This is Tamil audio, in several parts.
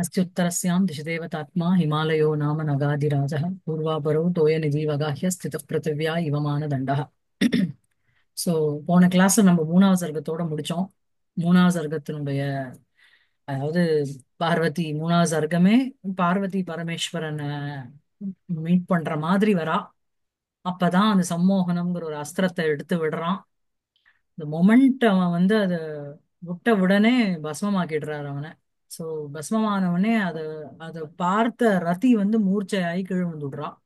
अस्त्युत्तरस्यां दिशि देवतात्मा हिमालयो नाम नगाधिराजः पूर्वापरौ तोयनिधिवगाह्य स्थितः पृथिव्या इव मानदண்டः. ஸோ போன கிளாஸ் நம்ம மூணாவது சர்க்கத்தோட முடிச்சோம். மூணாவது சர்க்கத்தினுடைய அதாவது பார்வதி மூணாவது சர்க்கமே பார்வதி பரமேஸ்வரனை மீட் பண்ற மாதிரி வரா. அப்பதான் அந்த சம்மோகனம்ங்கிற ஒரு அஸ்திரத்தை எடுத்து விடுறான். இந்த மொமெண்ட் அவன் வந்து அதை விட்ட உடனே பஸ்மமாக்கிடுறாரு அவனை. ஸோ பஸ்மமானவனே அதை பார்த்த ரதி வந்து மூர்ச்சையாகி கீழ் வந்துடுறான்.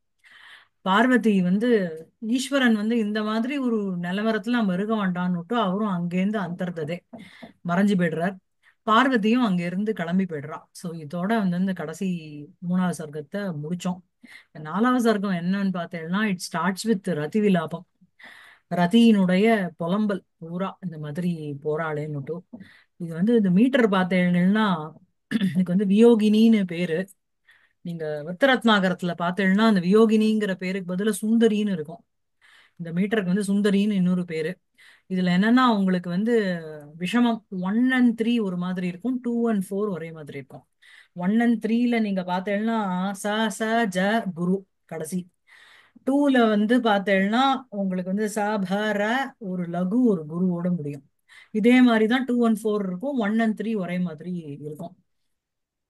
பார்வதி வந்து ஈஸ்வரன் வந்து இந்த மாதிரி ஒரு நிலவரத்துல நம்ம இருக்க வேண்டான்னுட்டு அவரும் அங்கேருந்து அந்தர்ததே மறைஞ்சு போயிடுறார். பார்வதியும் அங்க இருந்து கிளம்பி போயிடுறா. ஸோ இதோட வந்து இந்த கடைசி மூணாவது சர்க்கத்தை முடிச்சோம். நாலாவது சர்க்கம் என்னன்னு பார்த்தேன்னா இட் ஸ்டார்ட்ஸ் வித் ரதி விலாபம். ரதியினுடைய புலம்பல் பூரா இந்த மாதிரி போராளேன்னுட்டு. இது வந்து இந்த மீட்டர் பார்த்தேன்னா இதுக்கு வந்து வியோகினின்னு பேரு. நீங்க விருத்தரத்னாகரத்துல பார்த்தேன்னா அந்த வியோகினிங்கிற பேருக்கு பதிலா சுந்தரின்னு இருக்கும். இந்த மீட்டருக்கு வந்து சுந்தரின்னு இன்னொரு பேரு. இதுல என்னன்னா உங்களுக்கு வந்து விஷமம் 1 and 3 ஒரு மாதிரி இருக்கும், 2 and 4 ஒரே மாதிரி இருக்கும். 1 and 3ல நீங்க பார்த்தேன்னா ச ச ஜ குரு கடைசி. 2ல வந்து பார்த்தேன்னா உங்களுக்கு வந்து ச ப ர ஒரு லகு ஒரு குருவோட முடியும். இதே மாதிரிதான் 2 and 4 இருக்கும், 1 and 3 ஒரே மாதிரி இருக்கும்.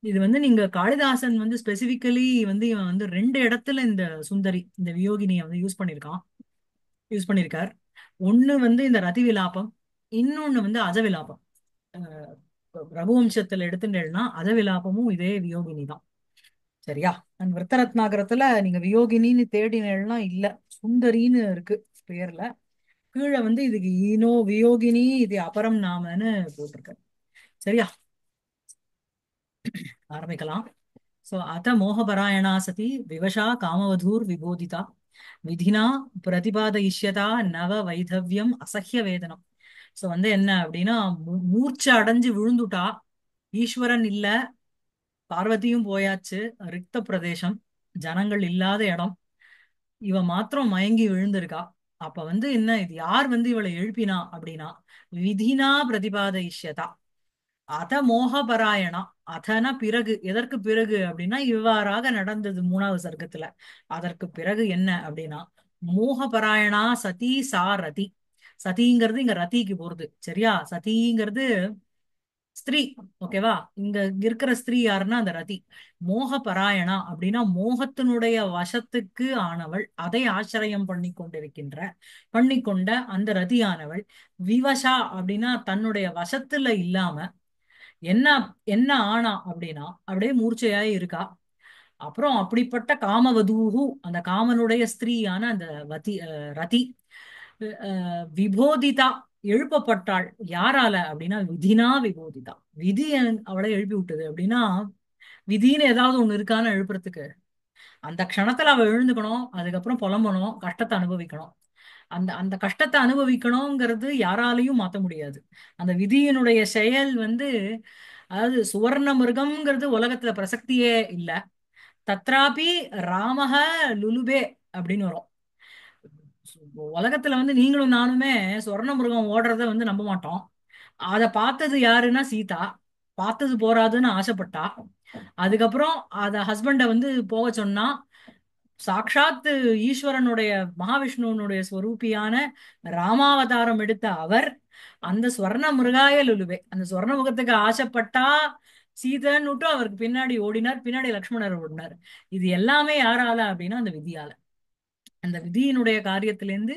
இது வந்து நீங்க காளிதாசன் வந்து ஸ்பெசிபிக்கலி வந்து இவன் வந்து 2 இடத்துல இந்த சுந்தரி இந்த வியோகினியை வந்து யூஸ் பண்ணியிருக்கார். ஒண்ணு வந்து இந்த ரதி விலாபம், இன்னொன்னு வந்து அஜவிலாபம். அஹ் ரகுவம்சத்துல எடுத்துட்டேன்னா அஜவிலாபமும் இதே வியோகினி தான். சரியா? அண்ட் விருத்தரத்னாகரத்துல நீங்க வியோகினின்னு தேடினேன்னா இல்ல, சுந்தரின்னு இருக்கு பேர்ல. கீழே வந்து இதுக்கு ஈனோ வியோகினி இது அபரம் நாமன்னு போட்டிருக்கு. சரியா? ஆரம்பிக்கலாம். சோ அத மோகபராயணா சதி விவசா காமவதூர் விபோதிதா விதினா பிரதிபாதயிஷ்யதா நவ வைதவ்யம் அசஹ்ய வேதனம். சோ வந்து என்ன அப்படின்னா மூர்ச்சை அடைஞ்சு விழுந்துட்டா. ஈஸ்வரன் இல்ல, பார்வதியும் போயாச்சு, ரிக்த பிரதேசம், ஜனங்கள் இல்லாத இடம். இவ மாத்திரம் மயங்கி விழுந்திருக்கா. அப்ப வந்து என்ன, இது யார் வந்து இவளை எழுப்பினா அப்படின்னா விதினா பிரதிபாதயிஷ்யதா அத மோகபராயணா. அதன பிறகு, எதற்கு பிறகு அப்படின்னா இவ்வாறாக நடந்தது மூணாவது சர்க்கத்துல. அதற்கு பிறகு என்ன அப்படின்னா மோகபராயணா சதி சா ரதி. சதிங்கிறது இங்க ரதிக்கு போறது. சரியா? சதிங்கிறது ஸ்திரீ. ஓகேவா? இங்க இருக்கிற ஸ்திரீ யாருன்னா அந்த ரதி. மோகபராயணா அப்படின்னா மோகத்தினுடைய வசத்துக்கு ஆனவள், அதை ஆசிரியம் பண்ணிக்கொண்ட அந்த ரதியானவள். விவசா அப்படின்னா தன்னுடைய வசத்துல இல்லாம என்ன என்ன ஆனா அப்படின்னா அப்படியே மூர்ச்சையாய் இருக்கா. அப்புறம் அப்படிப்பட்ட காமவதூஹு அந்த காமனுடைய ஸ்திரீயான அந்த ரதி விபோதிதா எழுப்பப்பட்டாள். யாரால அப்படின்னா விதினா விபோதிதா. விதி அவளை எழுப்பி விட்டது. அப்படின்னா விதின்னு ஏதாவது ஒண்ணு இருக்கான்னு எழுப்புறதுக்கு அந்த க்ஷணத்துல அவ எழுந்துக்கணும், அதுக்கப்புறம் புலம்பணும், கஷ்டத்தை அனுபவிக்கணும். அந்த அந்த கஷ்டத்தை அனுபவிக்கணுங்கிறது யாராலையும் மாத்த முடியாது. அந்த விதியினுடைய செயல் வந்து அதாவது சுவர்ண மிருகம்ங்கிறது உலகத்துல பிரசக்தியே இல்ல. தத்ராபி ராமஹ லுலுபே அப்படின்னு வரும். உலகத்துல வந்து நீங்களும் நானுமே சுவர்ண மிருகம் ஓடுறத வந்து நம்ப மாட்டோம். அத பார்த்தது யாருன்னா சீதா. பார்த்தது போறாதுன்னு ஆசைப்பட்டா. அதுக்கப்புறம் அத ஹஸ்பண்ட வந்து போக சொன்னா. சாக்ஷாத் ஈஸ்வரனுடைய மகாவிஷ்ணுவனுடைய ஸ்வரூபியான ராமாவதாரம் எடுத்த அவர் அந்த ஸ்வர்ண மிருகாய லுலுவே அந்த ஸ்வர்ண முகத்துக்கு ஆசைப்பட்டா சீதன்னுட்டு அவருக்கு பின்னாடி ஓடினார், பின்னாடி லக்ஷ்மணர் ஓடினார். இது எல்லாமே யாரால அப்படின்னா அந்த விதியால. அந்த விதியினுடைய காரியத்திலிருந்து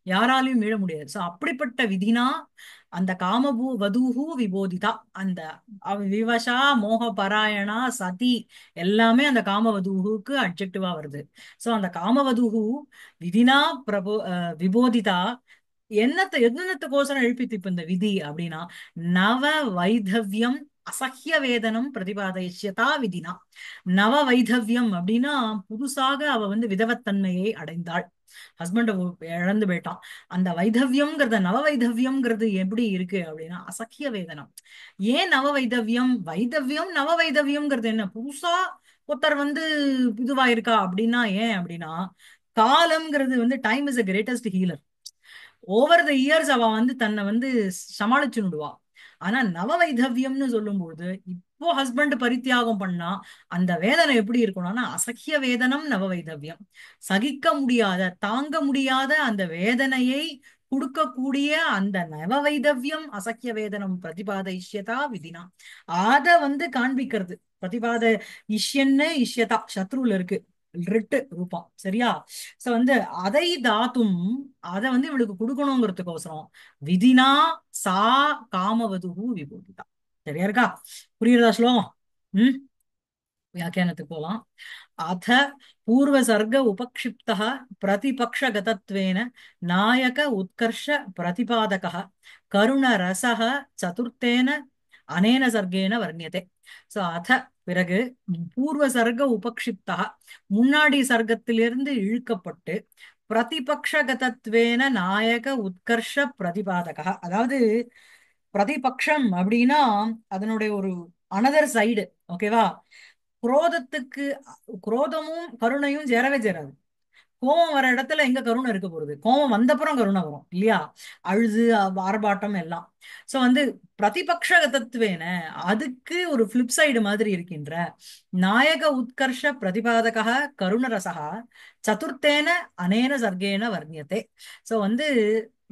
யாராலையும் மீள முடியாது. சோ அப்படிப்பட்ட விதினா அந்த காமபூ வதூஹு விபோதிதா. அந்த விவசா மோக பராயணா சதி எல்லாமே அந்த காமவதூஹுக்கு அட்ஜெக்டிவா வருது. சோ அந்த காமவதூஹு விதினா விபோதிதா என்னத்துக்கோசரம் எழுப்பித்து இப்ப இந்த விதி அப்படின்னா நவ வைதவ்யம் அசஹ்ய வேதனம் பிரதிபாதயிஷ்யதா விதினா. நவ வைதவ்யம் அப்படின்னா புதுசாக அவ வந்து விதவத்தன்மையை அடைந்தாள். ஹஸ்பண்ட இழந்து போயிட்டான். அந்த வைதவ்யம்ங்கிறத நவ வைதவ்யம்ங்கிறது எப்படி இருக்கு அப்படின்னா அசக்கிய வேதனம். ஏன் நவ வைதவ்யம்? வைதவ்யம் நவ வைதவ்யம்ங்கிறது என்ன, புதுசா ஒருத்தர் வந்து இதுவா இருக்கா அப்படின்னா ஏன் அப்படின்னா காலம்ங்கிறது வந்து time is the greatest healer. Over the years அவ வந்து தன்னை வந்து சமாளிச்சுடுவா. ஆனா நவவைதவ்யம்னு சொல்லும்போது இப்போ ஹஸ்பண்ட் பரித்தியாகம் பண்ணா அந்த வேதனை எப்படி இருக்கணும்னா அசக்கிய வேதனம் நவவைதவ்யம். சகிக்க முடியாத தாங்க முடியாத அந்த வேதனையை கொடுக்கக்கூடிய அந்த நவவைதவ்யம் அசக்கிய வேதனம் பிரதிபாதைஷ்யதா விதினா அத வந்து காண்பிக்கிறது. பிரதிபாத இஷ்யன்னு இஷ்யதா சத்ருல இருக்கு ரிட்டு ரூபம் சரியா. சோ வந்து அதை தாத்தும் அதை வந்து இவளுக்கு கொடுக்கணுங்கிறதுக்கோசரம் விதினா சா காமவதுகு விபூதிதா. சரியா இருக்கா? புரியுறதா ஸ்லோகம்? ம். வியாக்கியானத்துக்கு போலாம். அத பூர்வ சர்க்க உபக்ஷிப்தः பிரதிபக்ஷகதத்வேன நாயக உத்கர்ஷ பிரதிபாதகः கருண ரசः சதுர்த்தேன அனேன சர்க்கேன வர்ணியதே. சோ அத பிறகு பூர்வ சர்க்க உபக்ஷிப்தः முன்னாடி சர்க்கத்திலிருந்து இழுக்கப்பட்டு பிரதிபக்ஷகதத்வேன நாயக உத்கர்ஷ பிரதிபாதகः அதாவது பிரதிபக்ஷம் அப்படின்னா அதனுடைய ஒரு அனதர் சைடு. ஓகேவா? குரோதத்துக்கு குரோதமும் கருணையும் சேரவே சேராது. கோவம் வர இடத்துல எங்க கருணை இருக்க போகுது? கோவம் வந்தப்புறம் கருணை வரும் இல்லையா? அழுது ஆர்ப்பாட்டம் எல்லாம். சோ வந்து பிரதிபக்ஷகதத்துவேன அதுக்கு ஒரு பிளிப் சைடு மாதிரி இருக்கின்ற நாயக உத்கர்ஷ பிரதிபாதக கருணரசக சதுர்த்தேன அனேன சர்க்கேன வர்ணியதே. சோ வந்து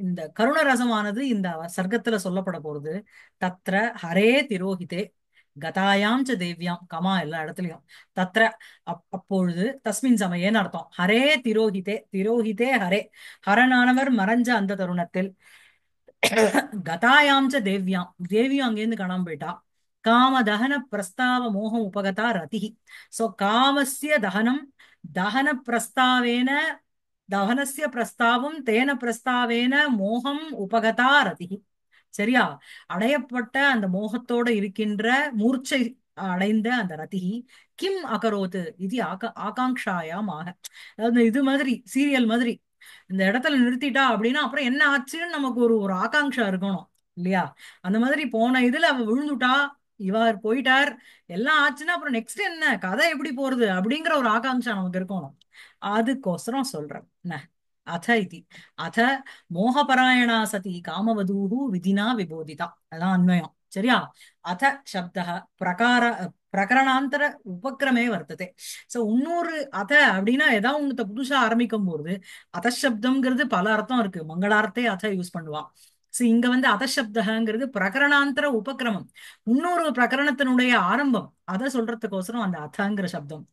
இந்த கருணரசமானது இந்த சர்க்கத்துல சொல்லப்பட போறது. தத்ர ஹரே திரோஹிதே கதாயாம் ச தேவ்யாம் கமா எல்லா இடத்துலயும் தத்ர அப்பொழுது தஸ்மின் சமயேன்னு அர்த்தம். ஹரே திரோஹிதே திரோஹிதே ஹரே ஹரனானவர் மறைஞ்ச அந்த தருணத்தில் கதாயாம் ச தேவ்யாம் தேவியும் அங்கேருந்து காணாம போயிட்டா. காம தகன பிரஸ்தாவ மோகம் உபகதா ரதிஹி. சோ காமஸ்ய தகனம் தகன பிரஸ்தாவேன தகனஸ்ய பிரஸ்தாவம் தேன பிரஸ்தாவேன மோகம் உபகதா ரதிஹி. சரியா? அடையப்பட்ட அந்த மோகத்தோட இருக்கின்ற மூர்ச்சை அடைந்த அந்த ரதிஹி கிம் அகரோத்து இது ஆகாங்ஷாயாம் ஆக. அதாவது இது மாதிரி சீரியல் மாதிரி இந்த இடத்துல நிறுத்திட்டா அப்படின்னா அப்புறம் என்ன ஆச்சுன்னு நமக்கு ஒரு ஒரு ஆகாங்ஷா இருக்கணும் இல்லையா? அந்த மாதிரி போன இதுல அவ விழுந்துட்டா, இவர் போயிட்டார், எல்லாம் ஆச்சுன்னா அப்புறம் நெக்ஸ்ட் என்ன கதை எப்படி போறது அப்படிங்கிற ஒரு ஆகாங்ஷா நமக்கு இருக்கணும். அதுக்கோசரம் சொல்றேன் என்ன. அத இதி அத மோகபராயணா சதி காமவதூஹு விதினா விபோதிதா. அதான் அன்வயம் சரியா. அத சப்தः பிரகார பிரகரணாந்தர உபக்கிரமே வர்த்ததே. சோ இன்னொரு அத அப்படின்னா ஏதாவது ஒண்ணு புதுசா ஆரம்பிக்கும் போது அதசப்தம்ங்கிறது பல அர்த்தம் இருக்கு. மங்களார்த்தே அத யூஸ் பண்ணுவா. சோ இங்க வந்து அதசப்தங்கிறது பிரகரணாந்தர உபக்கிரமம், இன்னொரு பிரகரணத்தினுடைய ஆரம்பம். அத சொல்றதுக்கோசரம் அந்த அதங்கிற சப்தம்.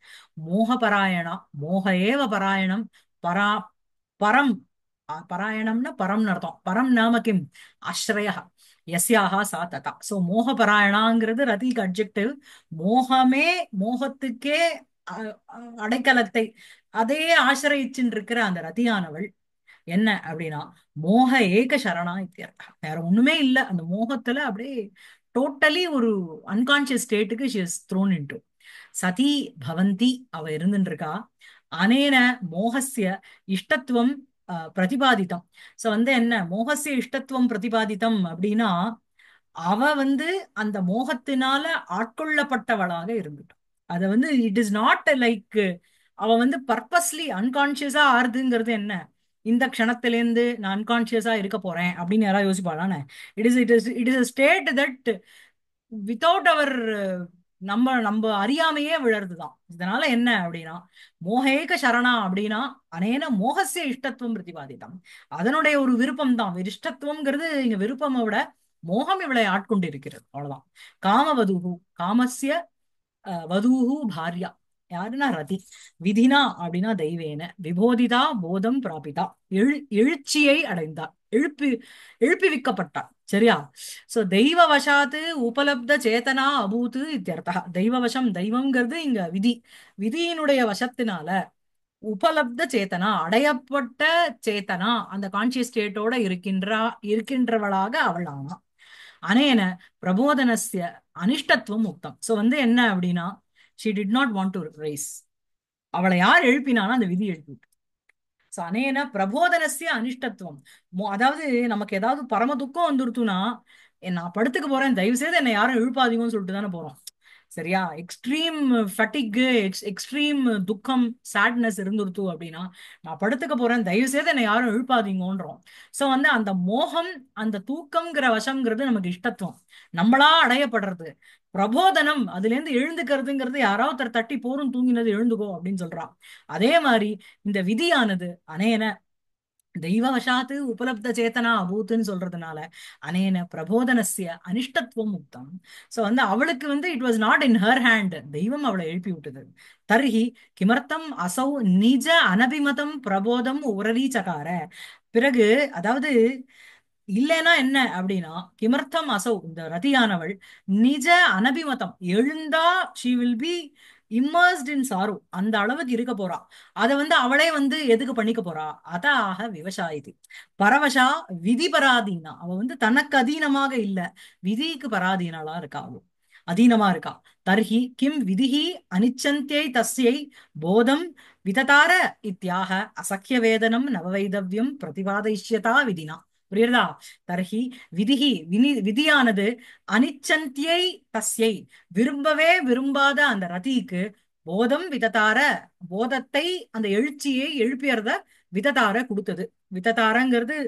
மோகபராயணா மோக ஏவ பராயணம் பரா பரம் பராயணம்னா பரம்னு அர்த்தம். பரம் நாம கிம் ஆஸ்ரயா யஸ்யாஹா சா ததா. So மோகபராயணாங்கிறது ரதிக்கு adjective. மோகமே மோகத்துக்கே அடைக்கலத்தை அதே ஆசிரயிச்சுட்டு இருக்கிற அந்த ரதியானவள் என்ன அப்படின்னா மோக ஏக சரணா இத்தியர்த்தம். வேற ஒண்ணுமே இல்ல, அந்த மோகத்துல அப்படியே டோட்டலி ஒரு அன்கான்சியஸ் ஸ்டேட்டுக்கு ஷி இஸ் த்ரோன் இன்டு சதி பவந்தி அவ இருந்துட்டு இருக்கா. அனேன மோகஸ்ய இஷ்டத்துவம் பிரதிபாதித்தம். சோ வந்து என்ன மோகஸ்ய இஷ்டத்துவம் பிரதிபாதித்தம் அப்படின்னா அவ வந்து அந்த மோகத்தினால ஆட்கொள்ளப்பட்டவளாக இருந்துட்டான். அத வந்து இட் இஸ் நாட் லைக் அவ வந்து பர்பஸ்லி அன்கான்சியஸா ஆறுதுங்கிறது என்ன, இந்த க்ஷணத்திலேருந்து நான் அன்கான்சியஸா இருக்க போறேன் அப்படின்னு யாராவது யோசிப்பாளானே? It is state that without our நம்ம நம்ம அறியாமையே விழறதுதான். இதனால என்ன அப்படின்னா மோகேக சரணா அப்படின்னா அனேன மோகசிய இஷ்டத்துவம் பிரதிபாதித்தம். அதனுடைய ஒரு விருப்பம் தான் இஷ்டத்துவம்ங்கிறது. இங்க விருப்பமை விட மோகம் இவளை ஆட்கொண்டு இருக்கிறது அவ்வளவுதான். காமவதுகு காமஸ்ய வதூஹு பாரியா யாருன்னா ரதி. விதினா அப்படின்னா தெய்வேன விபோதிதா போதம் பிராபிதா எழுச்சியை அடைந்தார், எழுப்பிவிக்கப்பட்டார். சரியா? சோ தெய்வ வசாத்து உபலப்த சேதனா அபூத்து இத்தியர்த்தா. தெய்வ வசம் தெய்வம்ங்கிறது இங்க விதி. விதியினுடைய வசத்தினால உபலப்த சேத்தனா அடையப்பட்ட சேத்தனா அந்த கான்சியஸ் ஸ்டேட்டோட இருக்கின்றவளாக அவள் ஆனா. அனேன பிரபோதனஸ்ய அனிஷ்டத்துவம் முக்தம். சோ வந்து என்ன அப்படின்னா she did not want to rice. அவளை யார் எழுப்பினாலும் அந்த விதி எழுப்பி. சோ அனேன பிரபோதனஸ்ய அனிஷ்டத்துவம். அதாவது நமக்கு ஏதாவது பரம துக்கம் வந்துருத்துனா நான் படுத்துக்க போறேன் தயவு செய்து என்னை யாரும் எழுப்பாதீங்கன்னு சொல்லிட்டு தானே போறோம். சரியா? எக்ஸ்ட்ரீம் ஃபட்டிக், எக்ஸ்ட்ரீம் துக்கம், சேட்னஸ் இருந்துருத்து அப்படின்னா நான் படுத்துக்க போறேன், தயவு செய்து என்னை யாரும் எழுப்பாதீங்கன்றோம். சோ வந்து அந்த மோகம், அந்த தூக்கம்ங்கிற வசம்ங்கிறது நமக்கு இஷ்டத்துவம், நம்மளா அடையப்படுறது. பிரபோதனம், அதுல இருந்து எழுந்துக்கிறதுங்கிறது யாராவது ஒருத்தர் தட்டி போரும் தூங்கினது எழுந்துக்கோ அப்படின்னு சொல்றான். அதே மாதிரி இந்த விதியானது அனேன தெய்வவசாத்து உபலப்த சேத்தனா அபூத்துன்னு சொல்றதுனால அனேன பிரபோதனஸ்ய அனிஷ்டத்துவம் முக்தம். சோ வந்து அவளுக்கு வந்து it was not in her hand, தெய்வம் அவளை எழுப்பி விட்டது. தர்ஹி கிமர்த்தம் அசௌ நிஜ அனபிமதம் பிரபோதம் உரரி சகார. பிறகு அதாவது இல்லைன்னா என்ன அப்படின்னா, கிமர்த்தம் அசௌ, இந்த ரதியானவள் நிஜ அனபிமதம் எழுந்தா she will be immersed in சாரு, அந்த அளவுக்கு இருக்க போறா. அதை வந்து அவளே வந்து எதுக்கு பண்ணிக்க போறா? அதாக விவசாயிதி பரவசா விதி பராதீனா, அவ வந்து தனக்கு அதீனமாக இல்ல, விதிக்கு பராதீனாளா இருக்கா, அவ அதீனமா இருக்கா. தர்ஹி கிம் விதிஹி அனிச்சந்தியை தஸ்யை போதம் விததார இத்தியாக அசக்கிய வேதனம் நவவைதவ்யம் பிரதிபாதயிஷ்யதா விதினா. புரியுறதா? தர்ஹி விதிஹி விதியானது அனிச்சந்தியை தஸ்யை, விரும்பவே விரும்பாத அந்த ரதிக்கு போதம் விததார, போதத்தை, அந்த எழுச்சியை எழுப்பியறத விததார கொடுத்தது. விததாரங்கிறது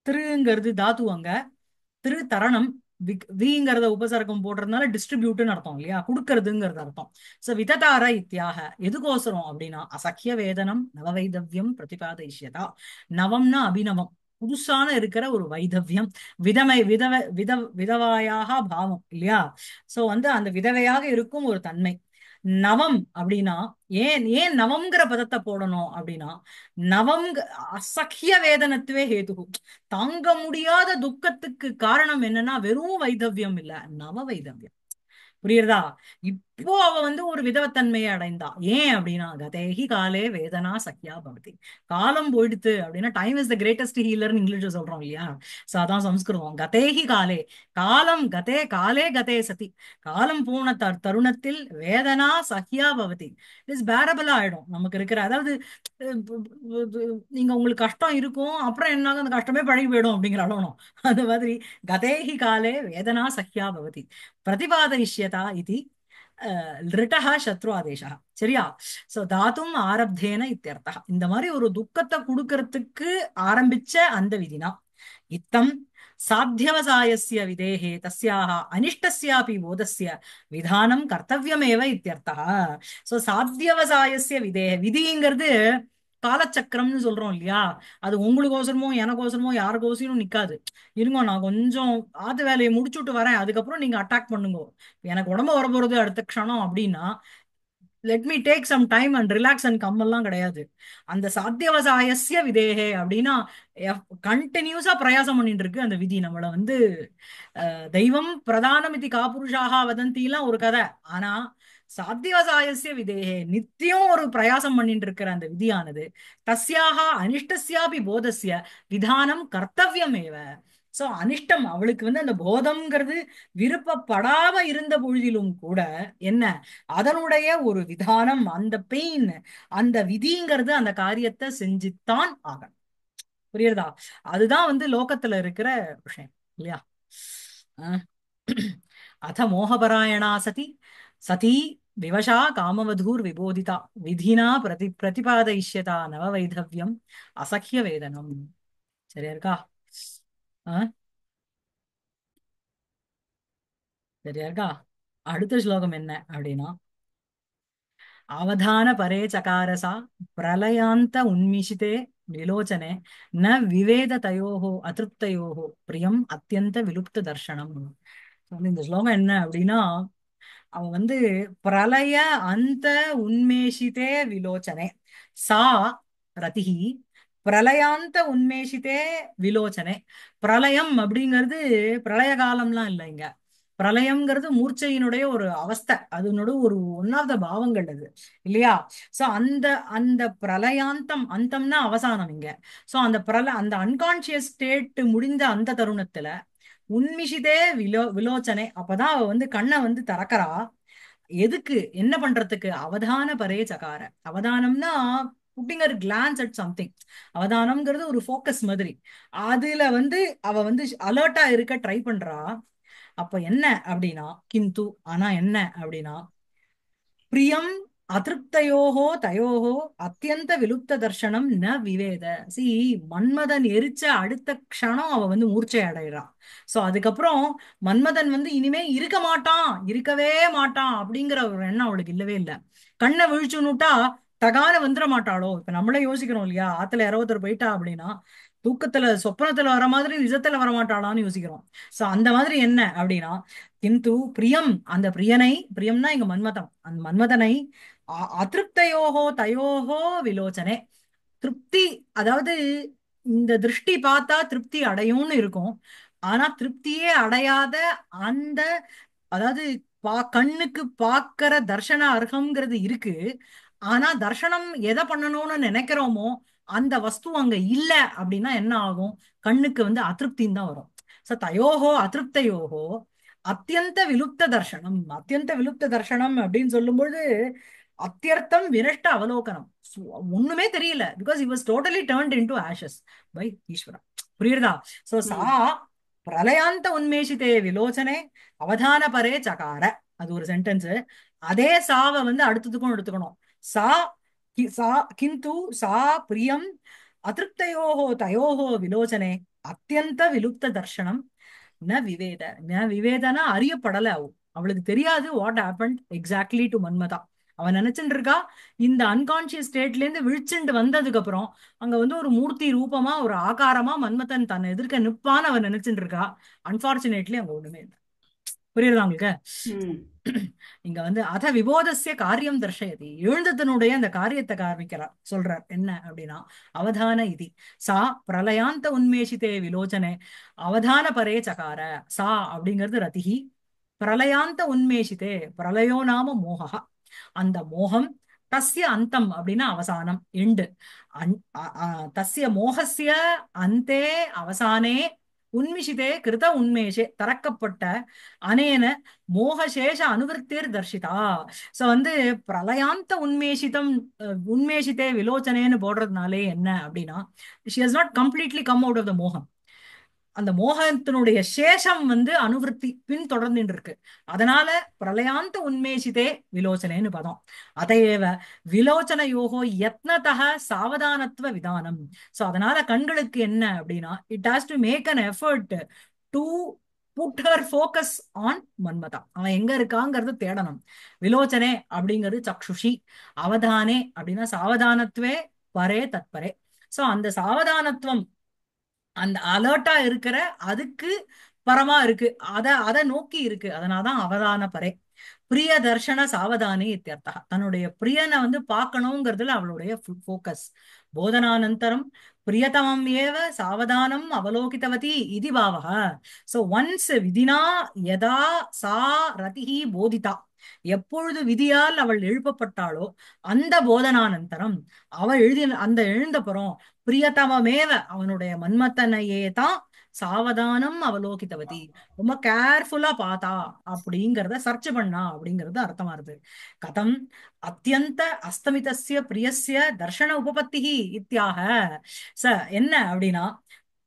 திருங்கிறது தாத்து அங்க, திரு தரணம், விங்கிறத உபசர்க்கம் போடுறதுனால டிஸ்ட்ரிபியூட்னு அர்த்தம் இல்லையா, கொடுக்கறதுங்கிறது அர்த்தம். சோ விததார இத்தியாக எதுக்கோசரம் அப்படின்னா அசக்கிய வேதனம் நவவைதவ்யம் பிரதிபாதயிஷ்யதா. நவம்னா அபிநவம், புதுசான இருக்கிற ஒரு வைதவ்யம், விதமை விதவாயாக பாவம் இல்லையா. சோ வந்து அந்த விதவையாக இருக்கும் ஒரு தன்மை. நவம் அப்படின்னா ஏன் ஏன் நவம்ங்கிற பதத்தை போடணும் அப்படின்னா, நவம் அசக்கிய வேதனத்துவே ஹேது, தாங்க முடியாத துக்கத்துக்கு காரணம் என்னன்னா வெறும் வைதவ்யம் இல்ல, நவ வைதவ்யம். புரியுறதா? இப்போ அவ வந்து ஒரு விதவத்தன்மையை அடைந்தா. ஏன் அப்படின்னா கதேஹி காலே வேதனா சக்கியா பவதி. காலம் போயிடுத்து அப்படின்னா டைம் இஸ் த கிரேட்டஸ்ட் ஹீலர்னு இங்கிலீஷ்ல சொல்றோம் இல்லையா. சோ அதான் சம்ஸ்கிருதம். கதேஹி காலே, காலம் கதே காலே கதே சதி, காலம் போன தருணத்தில் வேதனா சக்கியா பவதி, இட்ஸ் பேரபிளா ஆயிடும் நமக்கு இருக்கிற. அதாவது நீங்க உங்களுக்கு கஷ்டம் இருக்கும், அப்புறம் என்ன அந்த கஷ்டமே பழகி போயிடும் அப்படிங்கிற அளவணும். அது மாதிரி கதேஹி காலே வேதனா சக்கியா பவதி பிரதிபாதயிஷ்யதா இது லிட்டஹ சத்ரு ஆதேசா. சரியா? சோ தாத்தும் ஆரப்தேன இத்தியர்த்தா, இந்த மாதிரி ஒரு துக்கத்தை கொடுக்கறதுக்கு ஆரம்பிச்ச அந்த விதினா இத்தம் சாத்தியவசாயஸ்ய விதேஹே தஸ்யாஹ அனிஷ்டஸ்யாபி போதஸ்ய விதானம் கர்த்தவியமேவ இத்தியர்த்தா. சோ சாத்தியவசாயஸ்ய விதேஹ, விதிங்கிறது காலச்சக்கரம்னு சொல்றோம் இல்லையா. அது உங்களுக்கோசரமோ எனக்கோசரமோ யாருக்கோசரமும் நிக்காது. இருங்க நான் கொஞ்சம் ஆத்து வேலையை முடிச்சுட்டு வரேன், அதுக்கப்புறம் நீங்க அட்டாக் பண்ணுங்க, எனக்கு உடம்பு வர போறது அடுத்த க்ஷணம் அப்படின்னா let me take some time and relax and கம்மெல்லாம் கிடையாது. அந்த சாத்தியவசாயஸ்ய விதேகே அப்படின்னா கண்டினியூஸா பிரயாசம் பண்ணிட்டு இருக்கு அந்த விதி நம்மள வந்து. தெய்வம் பிரதானம் இது காபுருஷாக வதந்திலாம் ஒரு கதை. ஆனா சாத்தியவசாயஸ்ய விதேகே நித்தியம் ஒரு பிரயாசம் பண்ணிட்டு இருக்கிற அந்த விதியானது தஸ்யாக அனிஷ்டஸ்யாபி போதஸ்ய விதானம் கர்த்தவியமேவ. சோ அனிஷ்டம், அவளுக்கு வந்து அந்த போதம்ங்கிறது விருப்பப்படாம இருந்த பொழுதிலும் கூட என்ன, அதனுடைய ஒரு விதானம், அந்த பெயின், அந்த விதிங்கிறது அந்த காரியத்தை செஞ்சுத்தான் ஆகணும். புரியுறதா? அதுதான் வந்து லோகத்துல இருக்கிற விஷயம் இல்லையா. அஹ். அத மோகபராயணா சதி சதி விவசா காமவதூர் விபோதிதா விதினா பிரதிபாதயிஷ்யதா நவ வைதவ்யம் அசக்கிய வேதனம். சரியா இருக்கா? அஹ், சரியா இருக்கா? அடுத்த ஸ்லோகம் என்ன அப்படின்னா, அவதான பரே சகாரசா பிரளயாந்த உன்மிஷிதே விலோச்சனே ந விவேத தயோஹோ அதிருப்தயோஹோ பிரியம் அத்தியந்த விலுப்த தர்ஷனம். இந்த ஸ்லோகம் என்ன அப்படின்னா, அவன் வந்து பிரளய அந்த உன்மேஷிதே விலோச்சனே சா ரதிஹி பிரளயாந்த உன்மேஷிதே விலோச்சனே. பிரளயம் அப்படிங்கிறது பிரளய காலம்லாம் இல்லை இங்க. பிரளயம்ங்கிறது மூர்ச்சையினுடைய ஒரு அவஸ்தை, அதனோட ஒரு ஒன் ஆஃப் த பாவங்கள் அது இல்லையா. சோ அந்த அந்த பிரளயாந்தம், அந்தம்னா அவசானம் இங்க. சோ அந்த அந்த அன்கான்சியஸ் ஸ்டேட் முடிந்த அந்த தருணத்துல உன்மிஷிதே விலோச்சனை, அப்பதான் அவ வந்து கண்ணை வந்து திறக்கறா. எதுக்கு, என்ன பண்றதுக்கு? அவதான பரே சகார. அவதானம்னா putting a glance at something. அவதானம்ங்கிறது ஒரு ஃபோக்கஸ் மாதிரி. அதுல வந்து அவ வந்து அலர்ட்டா இருக்க ட்ரை பண்றா. அப்ப என்ன அப்படின்னா கிந்து, ஆனா என்ன அப்படின்னா பிரியம் அதிருப்தயோகோ தயோகோ அத்தியந்த விலுப்த தர்ஷனம் ந விவேத. சி, மன்மதன் எரிச்ச அடுத்த க்ஷணம் அவ வந்து மூர்ச்சை அடைறான். சோ அதுக்கப்புறம் மன்மதன் வந்து இனிமே இருக்க மாட்டான், இருக்கவே மாட்டான் அப்படிங்கிற ஒரு எண்ணம் அவளுக்கு இல்லவே இல்லை. கண்ணை விழிச்சுன்னுட்டா தகான வந்துட மாட்டாளோ. இப்ப நம்மளே யோசிக்கிறோம் இல்லையா, ஆத்துல யாரோ ஒருத்தர் போயிட்டா அப்படின்னா தூக்கத்துல சொப்பனத்துல வர மாதிரி நிஜத்துல வர மாட்டாளான்னு யோசிக்கிறோம். சோ அந்த மாதிரி என்ன அப்படின்னா கிந்து பிரியம், அந்த பிரியனை, பிரியம்னா இங்க மன்மதம், அந்த மன்மதனை அதிருப்தயோகோ தயோகோ விலோச்சனே, திருப்தி, அதாவது இந்த திருஷ்டி பார்த்தா திருப்தி அடையும்னு இருக்கும். ஆனா திருப்தியே அடையாத அந்த, அதாவது கண்ணுக்கு பார்க்கிற தர்ஷன அர்ஹம்ங்கிறது இருக்கு. ஆனா தர்ஷனம் எதை பண்ணணும்னு நினைக்கிறோமோ அந்த வஸ்து அங்க இல்ல அப்படின்னா என்ன ஆகும்? கண்ணுக்கு வந்து அதிருப்தின்னு தான் வரும். சோ தயோகோ அதிருப்தயோகோ அத்தியந்த விலுப்த தர்ஷனம். அத்தியந்த விலுப்த தர்ஷனம் அப்படின்னு சொல்லும்போது அத்தியர்த்தம் வினஷ்ட அவலோகனம். ஒண்ணுமே தெரியல, because he was totally turned into ashes by ஈஸ்வரா. புரியுறதா? சோ சா ம். பிரளயாந்த உன்மேஷிதே விலோச்சனே அவதான பரே சகார. அது ஒரு சென்டென்ஸ். அதே சாவ வந்து அடுத்ததுக்கும் எடுத்துக்கணும். சா சா கிந்து சா பிரியம் அதிருப்தயோகோ தயோகோ விலோச்சனே அத்தியந்த விலுப்த தர்ஷனம் ந விவேத. ந விவேதனா அறியப்படல. அவளுக்கு தெரியாது வாட் ஹேப்பன்ட் எக்ஸாக்ட்லி டு மன்மதா. அவன் நினைச்சுட்டு இருக்கா இந்த அன்கான்சியஸ் ஸ்டேட்ல இருந்து விழிச்சுண்டு வந்ததுக்கு அப்புறம் அங்க வந்து ஒரு மூர்த்தி ரூபமா ஒரு ஆகாரமா மன்மதன் தன்னை எதிர்க்க நிப்பான்னு அவன் நினைச்சுட்டு இருக்கா. அன்பார்ச்சுனேட்லி அங்க ஒண்ணுமே இல்லை. புரியுதா உங்களுக்கு? ம். இங்க வந்து அத விபோதஸ்ய காரியம் தர்ஷயதி, எழுந்ததனுடைய அந்த காரியத்தை காமிக்கிறார், சொல்றார் என்ன அப்படின்னா அவதான இதி சா பிரளயாந்த உன்மேஷிதே விலோச்சனே அவதான பரே சகார. சா அப்படிங்கிறது ரதிஹி, பிரளயாந்த உன்மேஷிதே, பிரளயோ நாம மோகா, அந்த மோகம், தஸ்ய அந்தம் அப்படின்னா அவசானம், எண்டு. தஸ்ய மோகஸ்ய அந்தே அவசானே உன்மிஷிதே கிருத உன்மேஷே திறக்கப்பட்ட அனேன மோகசேஷ அனுவருத்திர் தர்ஷிதா. சோ வந்து பிரளயாந்த உன்மேஷிதம், உன்மேஷிதே விலோச்சனேன்னு போடுறதுனாலே என்ன அப்படின்னா she has not completely come out of the மோகம். அந்த மோகத்தினுடைய சேஷம் வந்து அனுவருத்தி பின் தொடர்ந்துட்டு இருக்கு. அதனால பிரளயாந்த உன்மேஷிதே விலோச்சனேன்னு பதம். அதையேவ விலோச்சன யோகோ யத்னதः சாவதானத்துவ விதானம். சோ அதனால கண்களுக்கு என்ன அப்படின்னா it has to make an effort to put her focus on Manmatha. அவன் எங்க இருக்காங்கிறது தேடணும். விலோச்சனே அப்படிங்கிறது சக்ஷுஷி, அவதானே அப்படின்னா சாவதானத்துவே பரே தத்பரே. சோ அந்த சாவதானத்துவம், அந்த அலர்ட்டா இருக்கிற அதுக்கு பரமா இருக்கு, அத அத நோக்கி இருக்கு. அதனாலதான் அவதான பரே. பிரிய தர்ஷன சாவதானி இத்தியர்த்தா. தன்னுடைய பிரியனை வந்து பார்க்கணுங்கிறதுல அவளுடைய ஃபோக்கஸ். போதனானந்தரம் பிரியதமம் ஏவ சாவதானம் அவலோகிதவதி இது பாவக. சோ ஒன்ஸ் விதினா யதா சா ரதிஹி போதிதா, எப்பொழுது விதியால் அவள் எழுப்பப்பட்டாளோ அந்த போதனானந்தரம், அவள் அந்த எழுந்தப்புறம் பிரியதமமேவ அவனுடைய மன்மத்தனையே தான் சாவதானம் அவலோகிதவதி, ரொம்ப கேர்ஃபுல்லா பார்த்தா அப்படிங்கறத சர்ச் பண்ணா அப்படிங்கறது அர்த்தமா இருக்கு. கதம் அத்தியந்த அஸ்தமிதஸ்ய பிரியஸ்ய தர்ஷன உபபத்தி இத்தியாக. ச என்ன அப்படின்னா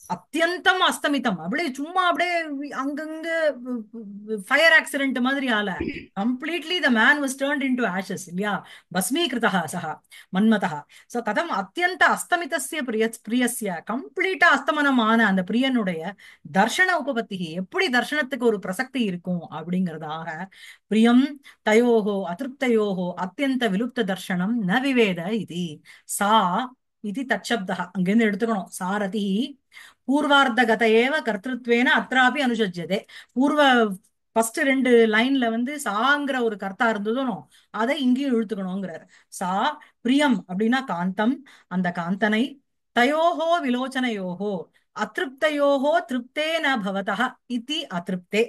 அத்தியந்தம் அஸ்தமிதம், அப்படியே சும்மா அப்படியே அங்கங்க ஃபயர் ஆக்சிடென்ட் மாதிரி ஆல. Completely the man was turned into Ashes இல்லையா, பஸ்மீகிருதா சஹ மன்மதः. சோ கதம் அத்தியந்த அஸ்தமிதஸ்ய பிரியஸ்ய, கம்ப்ளீட்டா அஸ்தமனமான அந்த பிரியனுடைய தர்ஷன உபபத்தி, எப்படி தர்ஷனத்துக்கு ஒரு பிரசக்தி இருக்கும் அப்படிங்கறதாக பிரியம் தயோகோ அதிருப்தயோகோ அத்தியந்த விலுப்த தர்ஷனம் ந விவேத இது. சா இது தச்சப்தா, அங்கிருந்து எடுத்துக்கணும். சாரதி பூர்வார்த்தகத ஏவ கர்த்திருத்வேன அத்ராபி அனுஷஜ்யதே. பூர்வ ஃபர்ஸ்ட் ரெண்டு லைன்ல வந்து சாங்கிற ஒரு கர்த்தா இருந்ததும் அதை இங்கேயும் இழுத்துக்கணுங்கிறார். சா பிரியம் அப்படின்னா காந்தம், அந்த காந்தனை, தயோஹோ விலோச்சனையோஹோ அதிருப்தயோஹோ திருப்தே ந பவதः இதி அதிருப்தே.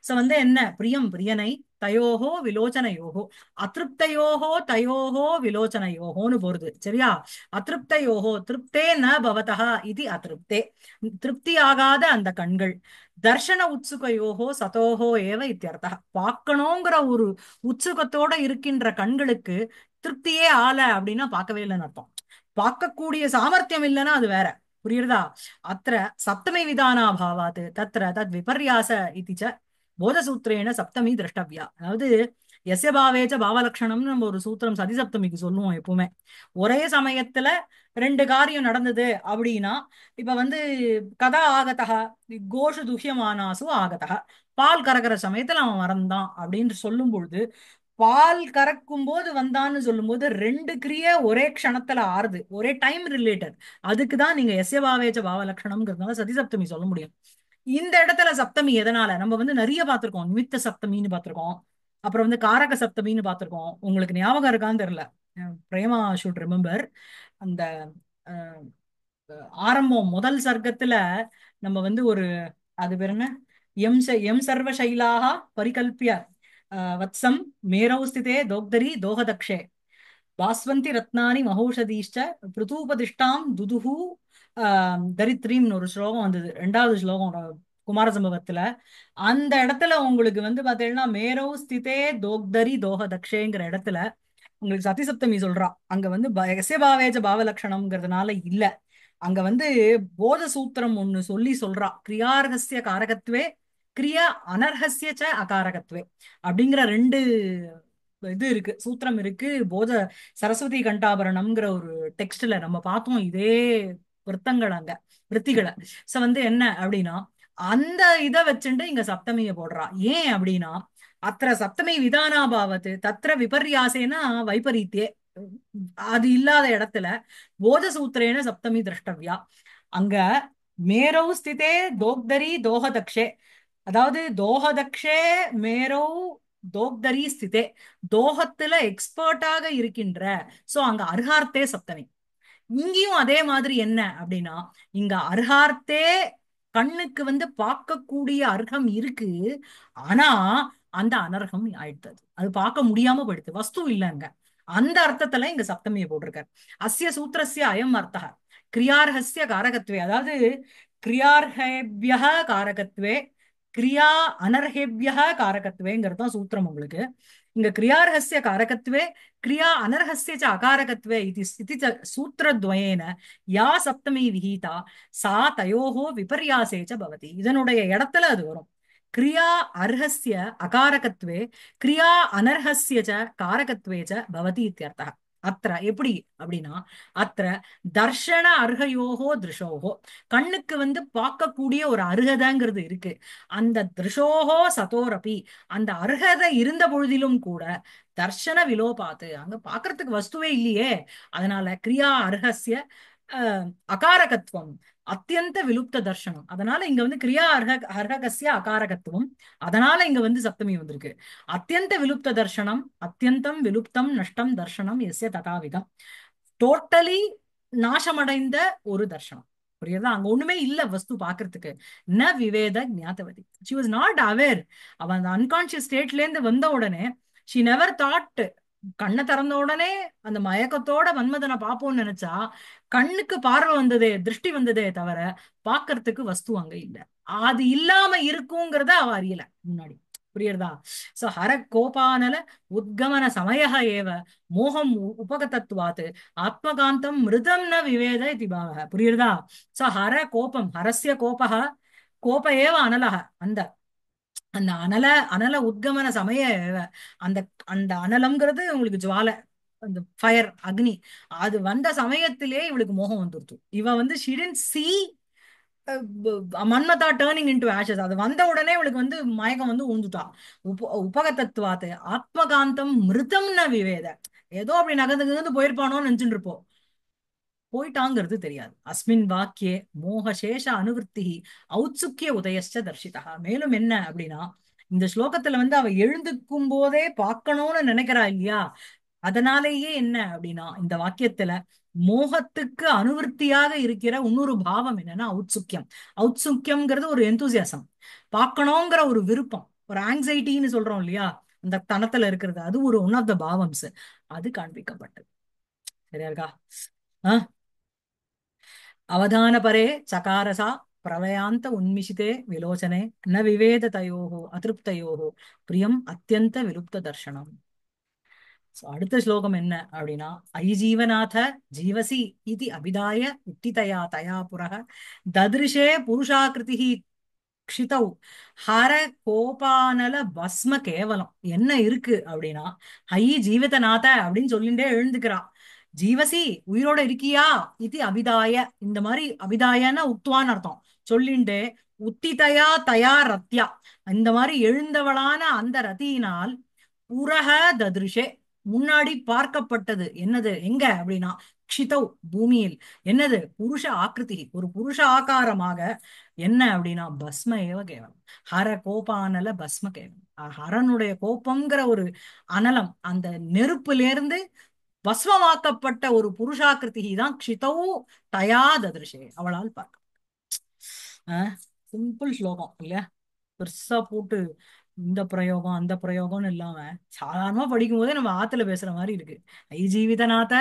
சோ வந்து என்ன, பிரியம் பிரியனை, தயோஹோ விலோச்சனையோஹோ, அதிருப்தயோஹோ தயோஹோ விலோச்சனையோஹோன்னு போறது சரியா. அதிருப்தயோஹோ திருப்தே ந பவதः இது அதிருப்தே, திருப்தி ஆகாத அந்த கண்கள், தர்ஷன உத்சுகையோகோ சதோஹோ ஏவ இத்தியர்த்தா, பார்க்கணுங்கிற ஒரு உற்சுகத்தோட இருக்கின்ற கண்களுக்கு திருப்தியே ஆல அப்படின்னா பார்க்கவே இல்லைன்னு அர்த்தம். பார்க்கக்கூடிய சாமர்த்தியம் இல்லைன்னா அது வேற. புரியுறதா? அத்திர சப்தமி விதானா பாவாத் தத்ர தத் விபர்யாச இதி ச போதசூத்திரேன சப்தமி திரஷ்டவ்யா. அதாவது எஸ்ய பாவேச்ச பாவலட்சணம்னு நம்ம ஒரு சூத்திரம் சதி சப்தமிக்கு சொல்லுவோம் எப்பவுமே. ஒரே சமயத்துல ரெண்டு காரியம் நடந்தது அப்படின்னா, இப்ப வந்து கதா ஆகதா கோஷு துஹ்யமானாசு ஆகதா, பால் கறக்கிற சமயத்துல அவன் வந்தான் அப்படின்னு சொல்லும் பொழுது, பால் கறக்கும் போது வந்தான்னு சொல்லும்போது ரெண்டு கிரியை ஒரே க்ஷணத்துல ஆறுது, ஒரே டைம் ரிலேட்டட். அதுக்கு தான் நீங்க எஸ்ய பாவேச்ச பாவ லட்சணம்ங்கிறதுனால சதி சப்தமி சொல்ல முடியும். இந்த இடத்துல சப்தமி எதனால நம்ம வந்து நிறைய பார்த்திருக்கோம். நிமித்த சப்தமின்னு பார்த்திருக்கோம், அப்புறம் வந்து காரக சப்தமின்னு பார்த்திருக்கோம். உங்களுக்கு ஞாபகம் இருக்கான்னு தெரியல. Prema should remember. அந்த அஹ், ஆரம்பம் முதல் சர்க்கத்துல நம்ம வந்து ஒரு, அது பேர் என்ன, எம் சர்வ சைலாக பரிகல்பிய வத்சம் மேரௌ ஸ்திதே தோக்தரி தோஹதக்ஷே பாஸ்வந்தி ரத்னானி மகௌஷதீஷ்ட பிருதூபதிஷ்டாம் துதுஹு தரித்ரீம்னு ஒரு ஸ்லோகம் வந்தது, ரெண்டாவது ஸ்லோகம் குமார சம்பவத்துல. அந்த இடத்துல உங்களுக்கு வந்து பாத்தீங்கன்னா மேரௌ ஸ்திதே தோக்தரி தோஹதக்ஷேங்கிற இடத்துல உங்களுக்கு சதி சப்தமி சொல்றா. அங்க வந்து எஸ்ய பாவேஜ பாவலட்சணம்ங்கிறதுனால இல்ல, அங்க வந்து போத சூத்திரம் ஒண்ணு சொல்லி சொல்றா. கிரியார்ஹஸ்ய காரகத்வே கிரியா அனர்ஹஸ்ய ச அகாரகத்வே அப்படிங்கிற ரெண்டு இது இருக்கு, சூத்திரம் இருக்கு. போத சரஸ்வதி கண்டாபரணம்ங்கிற ஒரு டெக்ஸ்ட்ல நம்ம பார்த்தோம் இதே விருத்தங்கள் அங்க, விருத்திகளை. சோ வந்து என்ன அப்படின்னா, அந்த இதை வச்சுட்டு இங்க சப்தமிய போடுறா. ஏன் அப்படின்னா, அத்திர சப்தமி விதானாபாவத்து தத்திர விபர்யாசேனா வைபரீத்தியே, அது இல்லாத இடத்துல போத சூத்திரேன சப்தமி திரஷ்டவ்யா. அங்க மேரௌ ஸ்திதே தோக்தரி தோஹதக்ஷே, அதாவது தோஹதக்ஷே மேரௌ தோக்தரி ஸ்திதே, தோஹத்துல எக்ஸ்பர்ட்டாக இருக்கின்ற. சோ அங்க அர்ஹார்த்தே சப்தமி. இங்கேயும் அதே மாதிரி என்ன அப்படின்னா, இங்க அர்ஹார்த்தே கண்ணுக்கு வந்து பார்க்கக்கூடிய அர்ஹம் இருக்கு. ஆனா அந்த அனர்ஹம் ஆயிடுது, அது பார்க்க முடியாம போயிடுது, வஸ்து இல்லைங்க. அந்த அர்த்தத்துல இங்க சப்தமியை போட்டிருக்கார். அஸ்ய சூத்திரஸ்ய அயம் அர்த்தः கிரியார்ஹஸ்ய காரகத்வே, அதாவது கிரியார்ஹேபிய காரகத்வே கிரியா அனர்ஹேபிய காரகத்வேங்கிறது தான் சூத்திரம் உங்களுக்கு. இங்க கிரியார்ஹஸ்ய காரகத்வே கிரியா அனர்ஹஸ்ய ச அகாரகத்வே இதி ச சூத்திரத்வயேன யா சப்தமி விஹீதா சா தயோஹோ விபர்யாசே ச பவதி. இதனுடைய இடத்துல அது வரும். கிரியா அர்ஹஸ்ய அகாரகத்வே கிரியா அனர்ஹஸ்ய ச காரகத்வே ச பவதி இத்யர்த்தः. அத்திர எப்படி அப்படின்னா, அத்திர தர்ஷன அர்ஹயோகோ திருஷோகோ, கண்ணுக்கு வந்து பார்க்கக்கூடிய ஒரு அருகதைங்கிறது இருக்கு. அந்த திருஷோகோ சதோரபி, அந்த அருகதை இருந்த பொழுதிலும் கூட தர்ஷன விலோபாத்து, அங்க பாக்குறதுக்கு வஸ்துவே இல்லையே. அதனால கிரியா அர்ஹஸ்ய அஹ், அகாரகத்துவம் அத்தியந்த விலுப்த தர்ஷனம். அதனால இங்க வந்து கிரியா அர்ஹகஸ்ய அகாரகத்துவம், அதனால இங்க வந்து சப்தமி வந்திருக்கு. அத்தியந்த விலுப்த தர்ஷனம், அத்தியந்தம் விலுப்தம் நஷ்டம் தர்ஷனம் எஸ்ய ததாவிதம், டோட்டலி நாசமடைந்த ஒரு தர்ஷனம். புரியுதா? அங்க ஒண்ணுமே இல்ல வஸ்து பாக்குறதுக்கு. ந விவேத ஞாத்தவதி, ஷி வாஸ் நாட் அவேர். அவன் அந்த அன்கான்சியஸ் ஸ்டேட்ல இருந்து வந்த உடனே ஷி நெவர் தாட். கண்ணை திறந்த உடனே அந்த மயக்கத்தோட மன்மதனை பார்ப்போம்னு நினைச்சா, கண்ணுக்கு பார்வை வந்ததே, திருஷ்டி வந்ததே தவிர பாக்குறதுக்கு வஸ்து அங்க இல்ல. அது இல்லாம இருக்குங்கிறத அவ அறியல முன்னாடி. புரியுறதா? சோ ஹர கோபானல உத்கமன சமய ஏவ மோகம் உபகதத்துவாத் ஆத்மகாந்தம் மிருதம் ந விவேத இது பாவக. புரியுறதா? சோ ஹர கோபம், ஹரஸ்ய கோபக கோப ஏவ அனலக, அந்த அந்த அனல அனல உத்கமன சமய ஏவ, அந்த அந்த அனலம்ங்கிறது உங்களுக்கு ஜுவாலை, அந்த ஃபயர் அக்னி, அது வந்த சமயத்திலே இவளுக்கு மோகம் வந்துருச்சு. இவ வந்து she didn't see Manmatha turning into ashes. அது வந்த உடனே இவளுக்கு வந்து மயக்கம் வந்து ஊந்துட்டா. உபகதத்துவாத்து ஆத்மகாந்தம் மிருதம்ன விவேத, ஏதோ அப்படி நகர்ந்து நகர்ந்து போயிருப்பானோன்னு நினைச்சுட்டு இருப்போம், போயிட்டாங்கிறது தெரியாது. அஸ்மின் வாக்கியே மோகசேஷ அனுவருத்தி ஔத்சுக்கிய உதயச்ச தர்ஷிதா. மேலும் என்ன அப்படின்னா, இந்த ஸ்லோகத்துல வந்து அவ எழுந்துக்கும் போதே பார்க்கணும்னு நினைக்கிறா இல்லையா, அதனாலேயே என்ன அப்படின்னா இந்த வாக்கியத்துல மோகத்துக்கு அனுவருத்தியாக இருக்கிற இன்னொரு பாவம் என்னன்னா ஔத்சுக்கியம். ஔத்சுக்கியம்ங்கிறது ஒரு எந்தூசியாசம், பார்க்கணுங்கிற ஒரு விருப்பம், ஒரு ஆங்ஸைட்டின்னு சொல்றோம் இல்லையா, அந்த தனத்துல இருக்கிறது, அது ஒரு ஒன் ஆஃப் த பாவம்ஸ். அது காண்பிக்கப்பட்டது. சரியா இருக்கா? ஆஹ் அவதான பரே சகாரசா பிரளயாந்த உன்மிஷிதே விலோச்சனே ந விவேத தயோஹோ அதிருப்தயோஹோ பிரியம் அத்தியந்த விலுப்த தர்ஷனம். So, அடுத்த ஸ்லோகம் என்ன அப்படின்னா, ஐ ஜீவநாத ஜீவசி இது அபிதாய உத்திதயா தயா புரக ததிருஷே புருஷாகிருதி க்ஷிதௌ ஹர கோபானல பஸ்ம கேவலம் என்ன இருக்கு அப்படின்னா, ஹை ஜீவிதநாத அப்படின்னு சொல்லிட்டே எழுந்துக்கிறா. ஜீவசி உயிரோட இருக்கியா இது அபிதாய, இந்த மாதிரி அபிதாயன்னா உக்துவான்னு அர்த்தம், சொல்லிண்டே உத்திதயா தயா ரத்யா, இந்த மாதிரி எழுந்தவளான அந்த ரதியினால் புரஹ ததிருஷே முன்னாடி பார்க்கப்பட்டது என்னது எங்க அப்படின்னா, க்ஷிதௌ பூமியில் என்னது புருஷ ஆக்கிருதி ஒரு புருஷ ஆகாரமாக, என்ன அப்படின்னா பஸ்ம ஏவ கேவலம் ஹர கோபானல பஸ்ம கேவலம். ஹரனுடைய கோபம்ங்கிற ஒரு அனலம், அந்த நெருப்பிலிருந்து பஸ்மமாக்கப்பட்ட ஒரு புருஷாக்கிருதி தான் க்ஷிதௌ தயா ததிருஷே அவளால் பார்க்க. சிம்பிள் ஸ்லோகம் இல்லையா, பெருசா போட்டு இந்த பிரயோகம் அந்த பிரயோகம்னு இல்லாம சாதாரணமா படிக்கும் போதே நம்ம ஆத்துல பேசுற மாதிரி இருக்கு. ஐ ஜீவிதநாத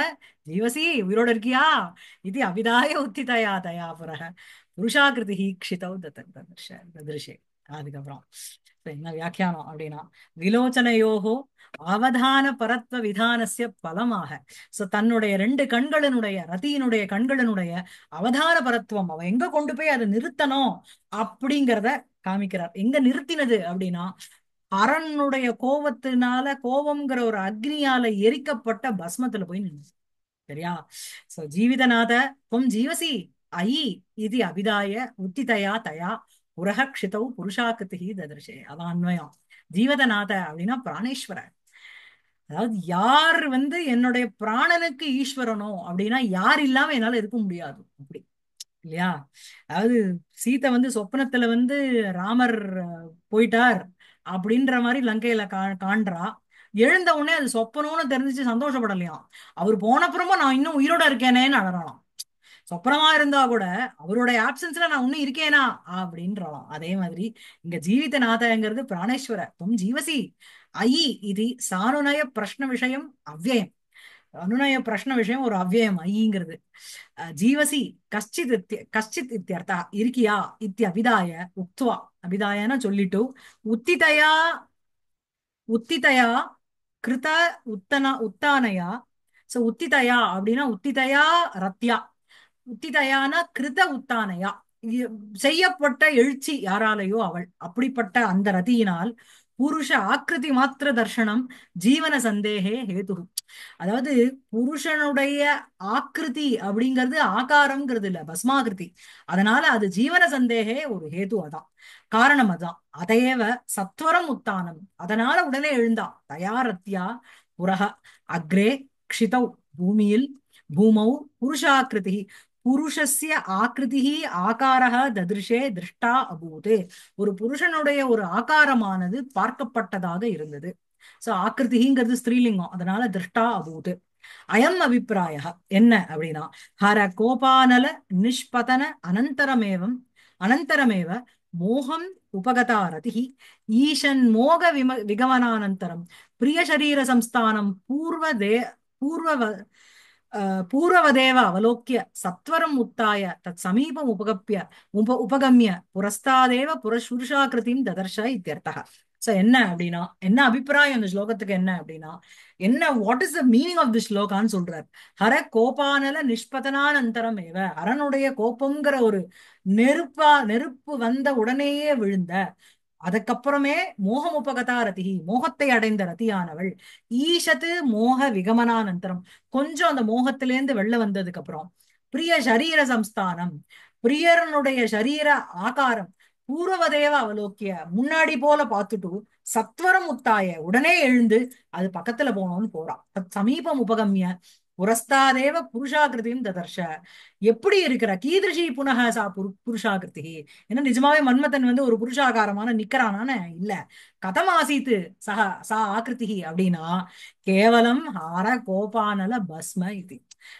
ஜீவசி உயிரோட இருக்கியா இது அபிதாய உத்திதயா தயா புரக புருஷாகிருதி க்ஷிதௌ ததிருஷே. அதுக்கப்புறம் இப்ப என்ன வியாக்கியானம் அப்படின்னா, விலோச்சனையோகோ அவதான பரத்வ விதானஸ்ய பலமாக, சோ தன்னுடைய ரெண்டு கண்களினுடைய ரதியினுடைய கண்களினுடைய அவதான பரத்துவம், அவ எங்க கொண்டு போய் அதை நிறுத்தணும் அப்படிங்கிறத காமிக்கிறார். எங்க நிறுத்தினது அப்படின்னா, அரணுடைய கோபத்தினால கோபம்ங்கிற ஒரு அக்னியால எரிக்கப்பட்ட பஸ்மத்துல போய் நின்று. சரியா? சோ ஜீவிதநாத துவம் ஜீவசி ஐ இது அபிதாய உத்திதயா தயா புரஹ க்ஷிதௌ புருஷாகிருதி ததர்ஷே. அதான் அன்வயம். ஜீவதநாத அப்படின்னா பிராணேஸ்வரர். அதாவது யார் என்னுடைய பிராணனுக்கு ஈஸ்வரனோ அப்படின்னா யார் இல்லாம என்னால இருக்க முடியாது அப்படி இல்லையா. அதாவது சீதை சொப்பனத்துல ராமர் போயிட்டார் அப்படின்ற மாதிரி லங்கையில காண்றா. எழுந்த உடனே அது சொப்பனம்னு தெரிஞ்சுச்சு, சந்தோஷப்படலையாம். அவர் போனப்புறமா நான் இன்னும் உயிரோட இருக்கேனேன்னு அழறாளாம். சொப்பனமா இருந்தா கூட அவருடைய ஆப்சன்ஸ்ல நான் இன்னும் இருக்கேனா அப்படின்றாளாம். அதே மாதிரி இங்க ஜீவித நாதங்கிறது பிராணேஸ்வர தும் ஜீவசி ஐ இது சானுநய பிரஷ்ன விஷயம் அவ்யயம். அனுநய பிரஷ்ன விஷயம் ஒரு அவ்யயம் ஐங்கிறது. ஜீவசி கஷ்டித் இத்தியர்த்தா இருக்கியா இத்தி அபிதாய உக்துவா, அபிதாயன சொல்லிட்டு உத்திதயா உத்திதயா கிருத உத்தானயா. சோ உத்திதயா அப்படின்னா உத்திதயா ரத்யா, உத்திதயான கிருத உத்தானயா செய்யப்பட்ட எழுச்சி யாராலையோ அவள், அப்படிப்பட்ட அந்த ரதியினால் புருஷ ஆக்கிருதி மாத்திர தர்ஷனம் ஜீவன சந்தேகே ஹேது. அதாவது புருஷனுடைய ஆக்கிருதி அப்படிங்கிறது ஆகாரம்ங்கிறது இல்ல, பஸ்மாகிருதி. அதனால அது ஜீவன சந்தேகே ஒரு ஹேது, அதான் காரணம், அதான் அதையேவ சத்வரம் உத்தானம், அதனால உடனே எழுந்தா தயாரத்யா புரக அக்ரே க்ஷிதௌ பூமியில் பூமௌ புருஷாக்கிருதி புருஷஸ்ய ஆக்கிருதி ஆகாரः ததிருஷே திருஷ்டா அபூத். ஒரு புருஷனுடைய ஒரு ஆகாரமானது பார்க்கப்பட்டதாக இருந்தது. சோ ஆக்கிருதிங்கிறது ஸ்திரீலிங்கம், அதனால திருஷ்டா அபூத். அயம் அபிப்பிராய என்ன அப்படின்னா, ஹர கோபானல நிஷ்பதன அனந்தரமேவ மோகம் உபகதா ரதி ஈசன் மோக விகமனானந்தரம் பிரிய சரீர சம்ஸ்தானம் பூர்வ பூர்வவதேவ அவலோக்கிய சத்வரம் உத்தாய தத் சமீபம் உபகம்ய புரஸ்தாதேவ புருஷாகிருதிம் ததர்ஷ இத்தியர்த்தः. சோ என்ன அப்படின்னா, என்ன அபிப்பிராயம் இந்த ஸ்லோகத்துக்கு என்ன அப்படின்னா, என்ன what is the meaning of the ஸ்லோகான்னு சொல்றார். ஹர கோபானல நிஷ்பதனானந்தரம் ஏவ, அரனுடைய கோபம்ங்கிற ஒரு நெருப்பு வந்த உடனேயே விழுந்த, அதுக்கப்புறமே மோகம் உபகதா ரதி மோகத்தை அடைந்த ரதியானவள் ஈஷத்து மோக விகமனானந்தரம் கொஞ்சம் அந்த மோகத்திலேருந்து வெளில வந்ததுக்கு அப்புறம் பிரிய சரீர சம்ஸ்தானம் பிரியரனுடைய சரீர ஆகாரம் பூர்வதேவ அவலோக்கிய முன்னாடி போல பார்த்துட்டு சத்வரம் உத்தாய உடனே எழுந்து அது பக்கத்துல போனோம்னு போறான். சமீபம் உபகம்ய புரஸ்தாதேவ புருஷாகிருதியும் ததர்ஷ. எப்படி இருக்கிற கீதிருஷி புனக சா புருஷாகிருதி, ஏன்னா நிஜமாவே மன்மதன் ஒரு புருஷாகாரமான நிக்கிறானான இல்ல. கதம் ஆசீத்து சா ஆகிருதி அப்படின்னா கேவலம் ஹார கோபானல பஸ்ம இது.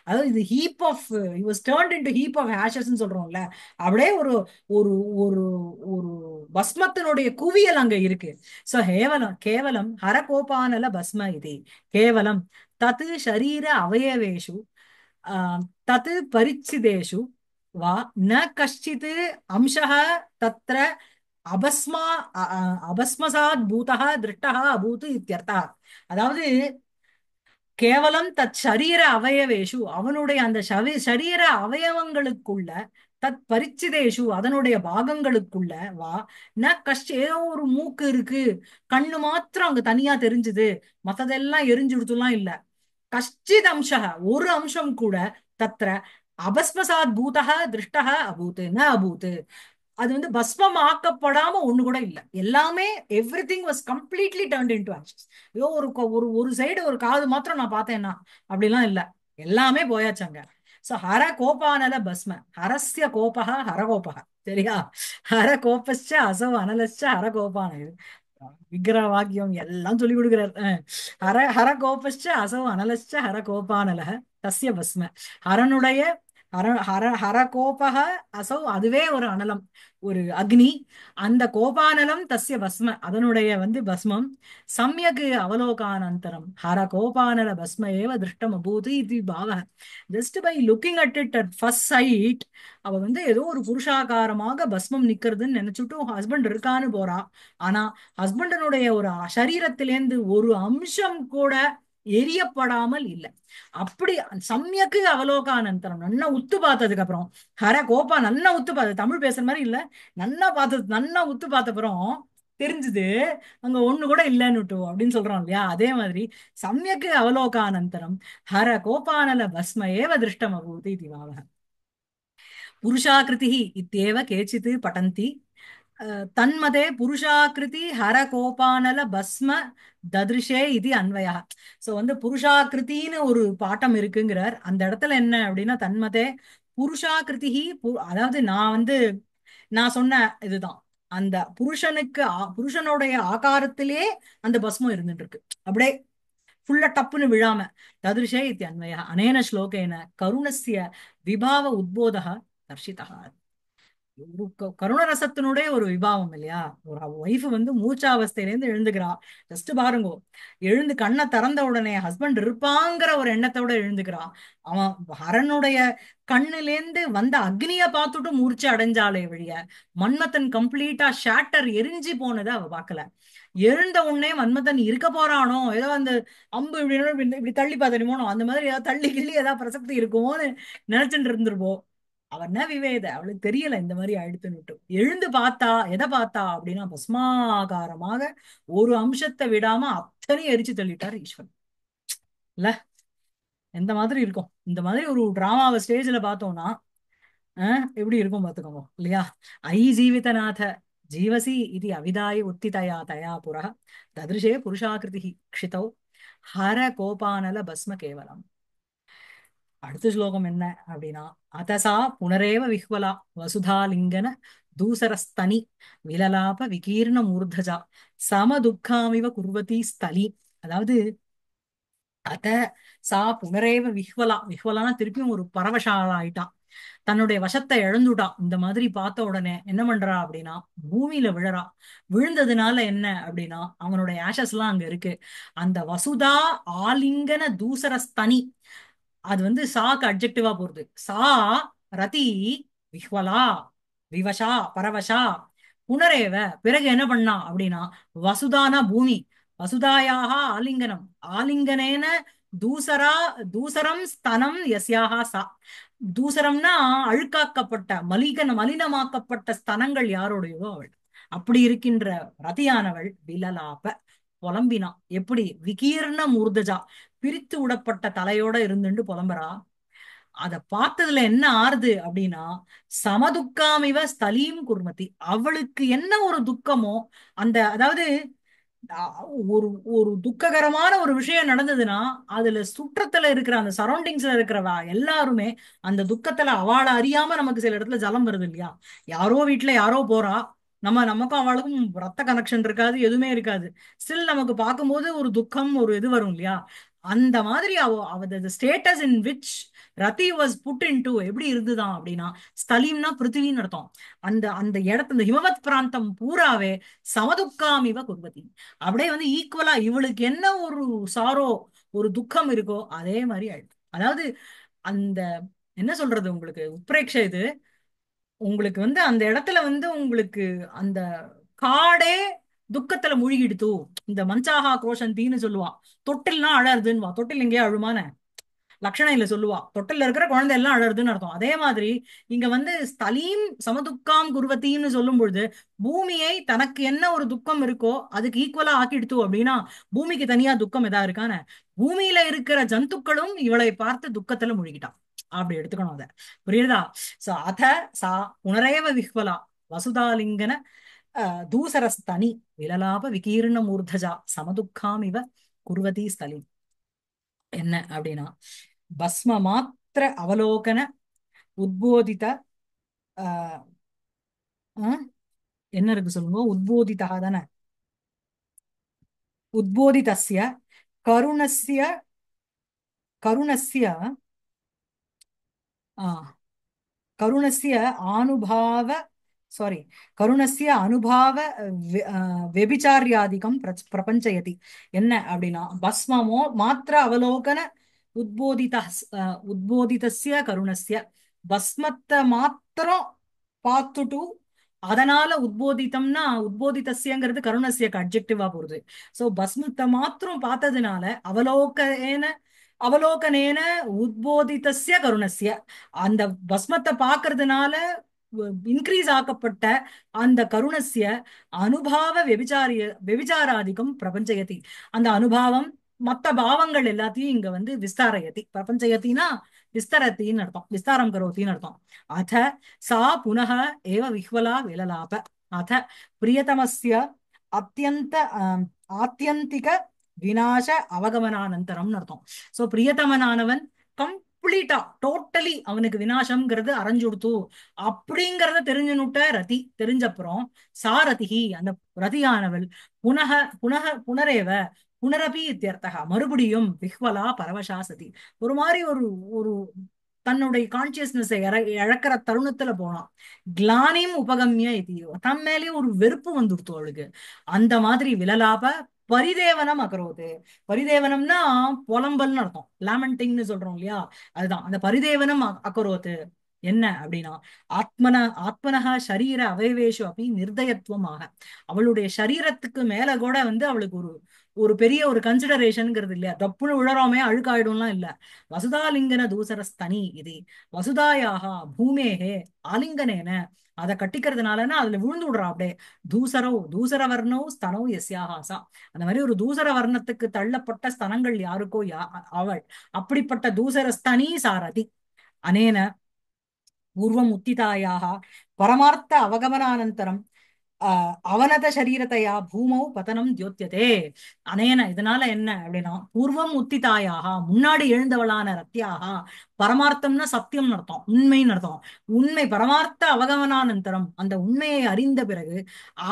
அதாவது இது heap of he was turned into heap of ashes ன்னு சொல்றோம்ல, அப்படியே ஒரு ஒரு ஒரு ஒரு பஸ்மத்தினுடைய குவியல் அங்க இருக்கு. சோ கேவலம் ஹர கோபானல பஸ்ம இது கேவலம் தத் ஷரீர அவயவேஷு தத் பரிச்சிதேஷு வா ந கஷ்டித் அம்சः தத்ர அபஸ்மா அபஸ்மசாத் பூதः திருஷ்டः அபூத் இத்யர்த்தः. அதாவது கேவலம் தத் சரீர அவயவேஷு அவனுடைய அந்த சரீர அவயவங்களுக்குள்ள தத் பரிச்சிதேஷு அதனுடைய பாகங்களுக்குள்ள வா ந கஷ்ட ஏதோ ஒரு மூக்கு இருக்கு, கண்ணு மாத்திரம் அங்க தனியா தெரிஞ்சுது, மத்ததெல்லாம் எரிஞ்சுடுத்துலாம் இல்ல. கஷ்டித் அம்சः ஒரு அம்சம் கூட தத்ர அபஸ்மசாத் பூதः திருஷ்டः அபூத் ந அபூத். அது வந்து பஸ்மம் ஆக்கப்படாம ஒண்ணு கூட இல்ல. எல்லாமே every thing was completely turned into Ashes. ஐயோ ஒரு ஒரு ஒரு சைடு ஒரு காது மாத்திரம் நான் பார்த்தேன்னா அப்படிலாம் இல்ல, எல்லாமே போயாச்சாங்க. சோ ஹர கோபானல பஸ்ம ஹரஸ்ய கோபः ஹரகோபः. சரியா? ஹர கோபஸ்ச அசௌ அனலஸ்ச ஹர கோபான விக்கிரக வாக்கியம் எல்லாம் சொல்லி கொடுக்குறார். ஹர ஹர கோபஸ்ச அசௌ அனலஸ்ச ஹர கோபானலஹ தஸ்ய பஸ்ம. ஹரனுடைய ஹர ஹர ஹர கோபக அசௌ அதுவே ஒரு அனலம், ஒரு அக்னி. அந்த கோபானலம் தஸ்ய பஸ்ம அதனுடைய வந்து பஸ்மம். சம்யக் அவலோகானந்தரம் ஹர கோபானல பஸ்ம ஏவ திருஷ்டம் அபூத் இது பாவ. Just by looking at it at first sight அவ வந்து ஏதோ ஒரு புருஷாகாரமாக பஸ்மம் நிக்கிறதுன்னு நினைச்சுட்டு ஹஸ்பண்ட் இருக்கான்னு போறா. ஆனா ஹஸ்பண்டனுடைய ஒரு சரீரத்திலேந்து ஒரு அம்சம் கூட எரியப்படாமல் இல்லை. அப்படி சமயக்கு அவலோகானந்தரம் நன்னா உத்து பார்த்ததுக்கு அப்புறம் ஹர கோபா நன்னா உத்து பார்த்து தமிழ் பேசுற மாதிரி இல்ல, நன்னா பார்த்தது நன்னா உத்து பார்த்த அப்புறம் தெரிஞ்சுது அங்க ஒண்ணு கூட இல்லைன்னுட்டு அப்படின்னு சொல்றோம் இல்லையா? அதே மாதிரி சமயக்கு அவலோகானந்தரம் ஹர கோபானல பஸ்ம ஏவ திருஷ்டம் அபூத் இது பாவः. புருஷாகிருதி இत्येव கேச்சித் படந்தி. தன்மதே புருஷாகிருதி ஹர கோபானல பஸ்ம ததிருஷே இது அன்வயா. சோ வந்து புருஷாகிருத்தின்னு ஒரு பாட்டம் இருக்குங்கிறார். அந்த இடத்துல என்ன அப்படின்னா தன்மதே புருஷாகிருதி, அதாவது நான் வந்து நான் சொன்ன இதுதான், அந்த புருஷனுக்கு புருஷனுடைய ஆகாரத்திலே அந்த பஸ்மம் இருந்துட்டு இருக்கு அப்படியே ஃபுல்லா டப்புன்னு விழாம. ததிருஷே இது அன்வயா அனேன ஸ்லோகேன கருணஸ்ய விபாவ உத்போதः தர்ஷிதः. ஒரு கருணரசத்தினுடைய ஒரு விபாவம் இல்லையா? ஒரு ஒய்ஃப் வந்து மூச்சாவஸ்தையில இருந்து எழுந்துக்கிறா. ஜஸ்ட் பாருங்க, எழுந்து கண்ணை திறந்த உடனே ஹஸ்பண்ட் இருப்பாங்கிற ஒரு எண்ணத்தோட எழுந்துக்கிறா. அவன் ஹரனுடைய கண்ணுலேந்து வந்த அக்னிய பார்த்துட்டு மூர்ச்சை அடைஞ்சாலே வழிய மன்மதன் கம்ப்ளீட்டா ஷாட்டர் எரிஞ்சு போனதை அவ பார்க்கல. எழுந்த உடனே மன்மதன் இருக்க போறானோ, ஏதோ அந்த அம்பு இப்படி இப்படி தள்ளி பார்த்துமோனோ அந்த மாதிரி ஏதாவது தள்ளி கிள்ளி ஏதாவது பிரசக்தி இருக்குமோன்னு நினைச்சுட்டு இருந்துருப்போம். அவ என்ன விவேத அவளுக்கு தெரியல இந்த மாதிரி ஆயிடுத்துன்னுட்டு எழுந்து பார்த்தா. எதை பார்த்தா அப்படின்னா பஸ்மாகாரமாக ஒரு அம்சத்தை விடாம அத்தனையும் எரிச்சு தள்ளிட்டார் ஈஸ்வரன். இல்ல எந்த மாதிரி இருக்கும்? இந்த மாதிரி ஒரு டிராமாவை ஸ்டேஜ்ல பார்த்தோம்னா எப்படி இருக்கும் பாத்துக்கோங்க இல்லையா? ஐ ஜீவிதநாத ஜீவசி இது அவிதாய உத்திதயா தயா புரः ததிருஷே புருஷாகிருதி க்ஷிதௌ ஹர கோபானல பஸ்ம கேவலம். அடுத்த ஸ்லோகம் என்ன அப்படின்னா அதசா புனரேவ விஹ்வலா வசுதாலிங்கன தூசரஸ்தனி விலலாப விகீர்ண மூர்தஜா சம துக்காமிவ குர்வதி ஸ்தலி. அதாவது அத சா புனரேவ விஹ்வலா, விஹ்வலானா திருப்பியும் ஒரு பரவசாலா ஆயிட்டான், தன்னுடைய வசத்தை இழந்துட்டான். இந்த மாதிரி பார்த்த உடனே என்ன பண்றா அப்படின்னா பூமியில விழறா. விழுந்ததுனால என்ன அப்படின்னா அவனுடைய ஆஷஸ் எல்லாம் அங்க இருக்கு. அந்த வசுதா ஆலிங்கன தூசரஸ்தனி அது வந்து சாக்கு அட்ஜெக்டிவா போறது. சா ரதி விஹ்வலா விவசா பரவசா புனரேவ பிறகு என்ன பண்ணா அப்படின்னா வசுதானா பூமி, வசுதாயாக ஆலிங்கனம் ஆலிங்கனேன தூசரா தூசரம் ஸ்தனம் யஸ்யாஹா சா. தூசரம்னா அழுக்காக்கப்பட்ட மலினமாக்கப்பட்ட ஸ்தனங்கள் யாருடையவோ அவள். அப்படி இருக்கின்ற ரதியானவள் விலலாப புலம்பினா. எப்படி? விகீர்ண மூர்தஜா பிரித்து விடப்பட்ட தலையோட இருந்துட்டு புலம்புறா. அத பார்த்ததுல என்ன ஆறுது அப்படின்னா சமதுக்காமிவ ஸ்தலீம் குர்மதி. அவளுக்கு என்ன ஒரு துக்கமோ அந்த, அதாவது ஒரு ஒரு துக்ககரமான ஒரு விஷயம் நடந்ததுன்னா அதுல சுற்றத்துல இருக்கிற அந்த சரௌண்டிங்ஸ்ல இருக்கிறவா எல்லாருமே அந்த துக்கத்துல அவளை அறியாம நமக்கு சில இடத்துல ஜலம் வருது இல்லையா? யாரோ வீட்டுல யாரோ போறா, நமக்கும் அவளுக்கும் ரத்த கனெக்ஷன் இருக்காது, எதுவுமே இருக்காது. ஸ்டில் நமக்கு பார்க்கும்போது ஒரு துக்கம் ஒரு இது வரும் இல்லையா? அந்த மாதிரி அவ status in which Rati was put in to எப்படி இருந்துதான் அப்படின்னா ஸ்தலீம்னா பிருத்திவின்னு அர்த்தம். அந்த அந்த இடத்து இந்த ஹிமவத் பிராந்தம் பூராவே சமதுக்காமிவ குர்வதி அப்படியே வந்து ஈக்குவலா இவளுக்கு என்ன ஒரு சாரோ ஒரு துக்கம் இருக்கோ அதே மாதிரி ஆயிடுது. அதாவது அந்த என்ன சொல்றது உங்களுக்கு உத்பிரேக்ஷ இது உங்களுக்கு வந்து அந்த இடத்துல வந்து உங்களுக்கு அந்த காடே துக்கத்துல மூழ்கிடுத்து. இந்த மஞ்சாகா கோஷந்தின்னு சொல்லுவான், தொட்டில்னா அழறதுன்னுவா. தொட்டில் எங்கேயா அழுமான? லக்ஷணையில சொல்லுவா, தொட்டில்ல இருக்கிற குழந்தை எல்லாம் அழறதுன்னு அர்த்தம். அதே மாதிரி இங்க வந்து ஸ்தலீம் சமதுக்காம் குருவத்தின்னு சொல்லும் பொழுது பூமியை தனக்கு என்ன ஒரு துக்கம் இருக்கோ அதுக்கு ஈக்குவலா ஆக்கிடுத்து அப்படின்னா பூமிக்கு தனியா துக்கம் எதா இருக்கானே, பூமியில இருக்கிற ஜந்துக்களும் இவளை பார்த்து துக்கத்துல முழுகிட்டான். அப்படி எடுத்துக்கணும் அத. புரியுதா? சோ அத சா புனரேவ விஹ்வலா வசுதாலிங்கன தூசரஸ்தனி விலலாப விகீர்ண மூர்தஜா சமதுக்காம் இவ குருவதி ஸ்தலி. என்ன அப்படின்னா பஸ்ம மாத்திர அவலோகன உத்போதித ஆஹ் ஆஹ், என்ன இருக்கு சொல்லுங்க, உத்போதிதா தானே, உத்போதிதஸ்ய கருணஸ்ய கருணஸ்ய ஆ கருணஸ்ய ஆனுபாவ சாரி கருணஸ்ய அனுபாவ வெபிச்சாரியாதிகம் பிரபஞ்சயதி. என்ன அப்படின்னா பஸ்மமோ மாத்திர அவலோகன உத்போதித உத்போதிதஸ்ய கருணஸ்ய பஸ்மத்தை மாத்திரம் பார்த்துட்டு அதனால உத்போதித்தம்னா உத்போதிதஸ்யங்கிறது கருணஸ்யக்கு அட்ஜெக்டிவா போகுது. சோ பஸ்மத்தை மாத்திரம் பார்த்ததுனால அவலோகனேன உத்போதிதஸ்ய கருணஸ்ய அந்த பஸ்மத்தை பார்க்கறதுனால இன்க்ரீஸ் ஆக்கப்பட்ட அந்த கருணஸ்ய அனுபாவ வெபிச்சாராதிகம் பிரபஞ்சயதி. அந்த அனுபாவம் மத்த பாவங்கள் எல்லாத்தையும் இங்க வந்து விஸ்தாரயதி. பிரபஞ்சயத்தினா விஸ்தரத்தின்னு அர்த்தம், விஸ்தாரம் கரோத்தின்னு அர்த்தம். அத சா புனः ஏவ விஹ்வலா விலலாப அத பிரியதமஸ்ய அத்தியந்த ஆத்தியந்திக விநாச அவகமனானந்தரம்னு அர்த்தம். சோ பிரியதமனானவன் கம்ப்ளீட்டா டோட்டலி அவனுக்கு விநாசம்ங்கிறது அரைஞ்சுடுத்து அப்படிங்கறத தெரிஞ்சுனுட்ட ரதி. தெரிஞ்சப்புறம் சாரதிஹி அந்த ரதியானவள் புனக புனக புனரேவ புனரபி இத்தியர்த்தக மறுபடியும் விஹ்வலா பரவசா சதி. ஒரு மாதிரி ஒரு ஒரு தன்னுடைய கான்சியஸ்னஸ் இழக்கிற தருணத்துல போனான். கிளானியும் உபகம்ய இது தன் மேலேயே ஒரு வெறுப்பு வந்துடுத்து அவளுக்கு. அந்த மாதிரி விலலாப பரிதேவனம் அகரோது. பரிதேவனம்னா புலம்பல்னு அர்த்தம், லேமண்டிங்னு சொல்றோம் இல்லையா, அதுதான் அந்த பரிதேவனம் அகரோது. என்ன அப்படின்னா ஆத்மனஹ சரீர அவயவேஷு அப்படி நிர்தயத்துவமாக அவளுடைய சரீரத்துக்கு மேல கூட வந்து அவளுக்கு ஒரு ஒரு பெரிய ஒரு கன்சிடரேஷன்ங்கிறது இல்லையா, தப்புன்னு விழறோமே அழுக்காயிடும்லாம் இல்ல. வசுதாலிங்கன தூசரஸ்தனி இது வசுதாயாக பூமேகே ஆலிங்கனேன அதை கட்டிக்கிறதுனாலன்னா அதுல விழுந்து விடுறா அப்படியே. தூசர வர்ணோ ஸ்தனோ எஸ்யாஹாசா அந்த மாதிரி ஒரு தூசர வர்ணத்துக்கு தள்ளப்பட்ட ஸ்தனங்கள் யாருக்கோ அவள் அப்படிப்பட்ட தூசர ஸ்தனி சாரதி. அனேன பூர்வம் உத்திதாயாக பரமார்த்த அவகமனானந்தரம் அவனத சரீரத்தையா பூமௌ பதனம் தியோத்தியதே. அனேன இதனால என்ன அப்படின்னா பூர்வம் உத்திதாயாக முன்னாடி எழுந்தவளான ரத்தியாக பரமார்த்தம்னா சத்தியம்னு அர்த்தம், உண்மைன்னு அர்த்தம். உண்மை பரமார்த்த அவகமனானந்தரம் அந்த உண்மையை அறிந்த பிறகு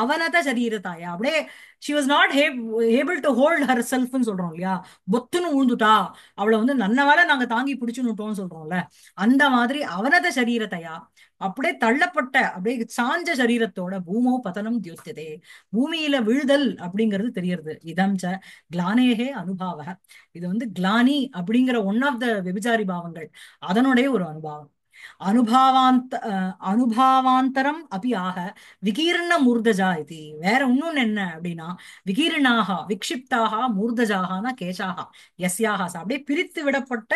அவனத சரீரத்தாயா அப்படியே she was not able to hold herself ன்னு சொல்றோம் இல்லையா, பொத்துன்னு உழுந்துட்டா. அவளை வந்து நல்ல வேளை நாங்க தாங்கி பிடிச்சுன்னுட்டோம்னு சொல்றோம்ல, அந்த மாதிரி அவனத சரீரத்தையா அப்படியே தள்ளப்பட்ட அப்படியே சாஞ்ச சரீரத்தோட பூமோ பதனம் தியோத்தியதே பூமியில விழுதல் அப்படிங்கிறது தெரியறது. இதம் ச கிளானேகே அனுபாவ இது வந்து கிளானி அப்படிங்கிற ஒன் ஆஃப் த விபிச்சாரி பாவங்கள், அதனுடைய ஒரு அனுபவம். அனுபாவாந்தரம் அப்படி ஆக விகீர்ண மூர்தஜா இது வேற இன்னொன்னு என்ன அப்படின்னா விகீர்ணாக விக்ஷிப்தாக மூர்தஜாகனா கேசாக எஸ்யாக அப்படியே பிரித்து விடப்பட்ட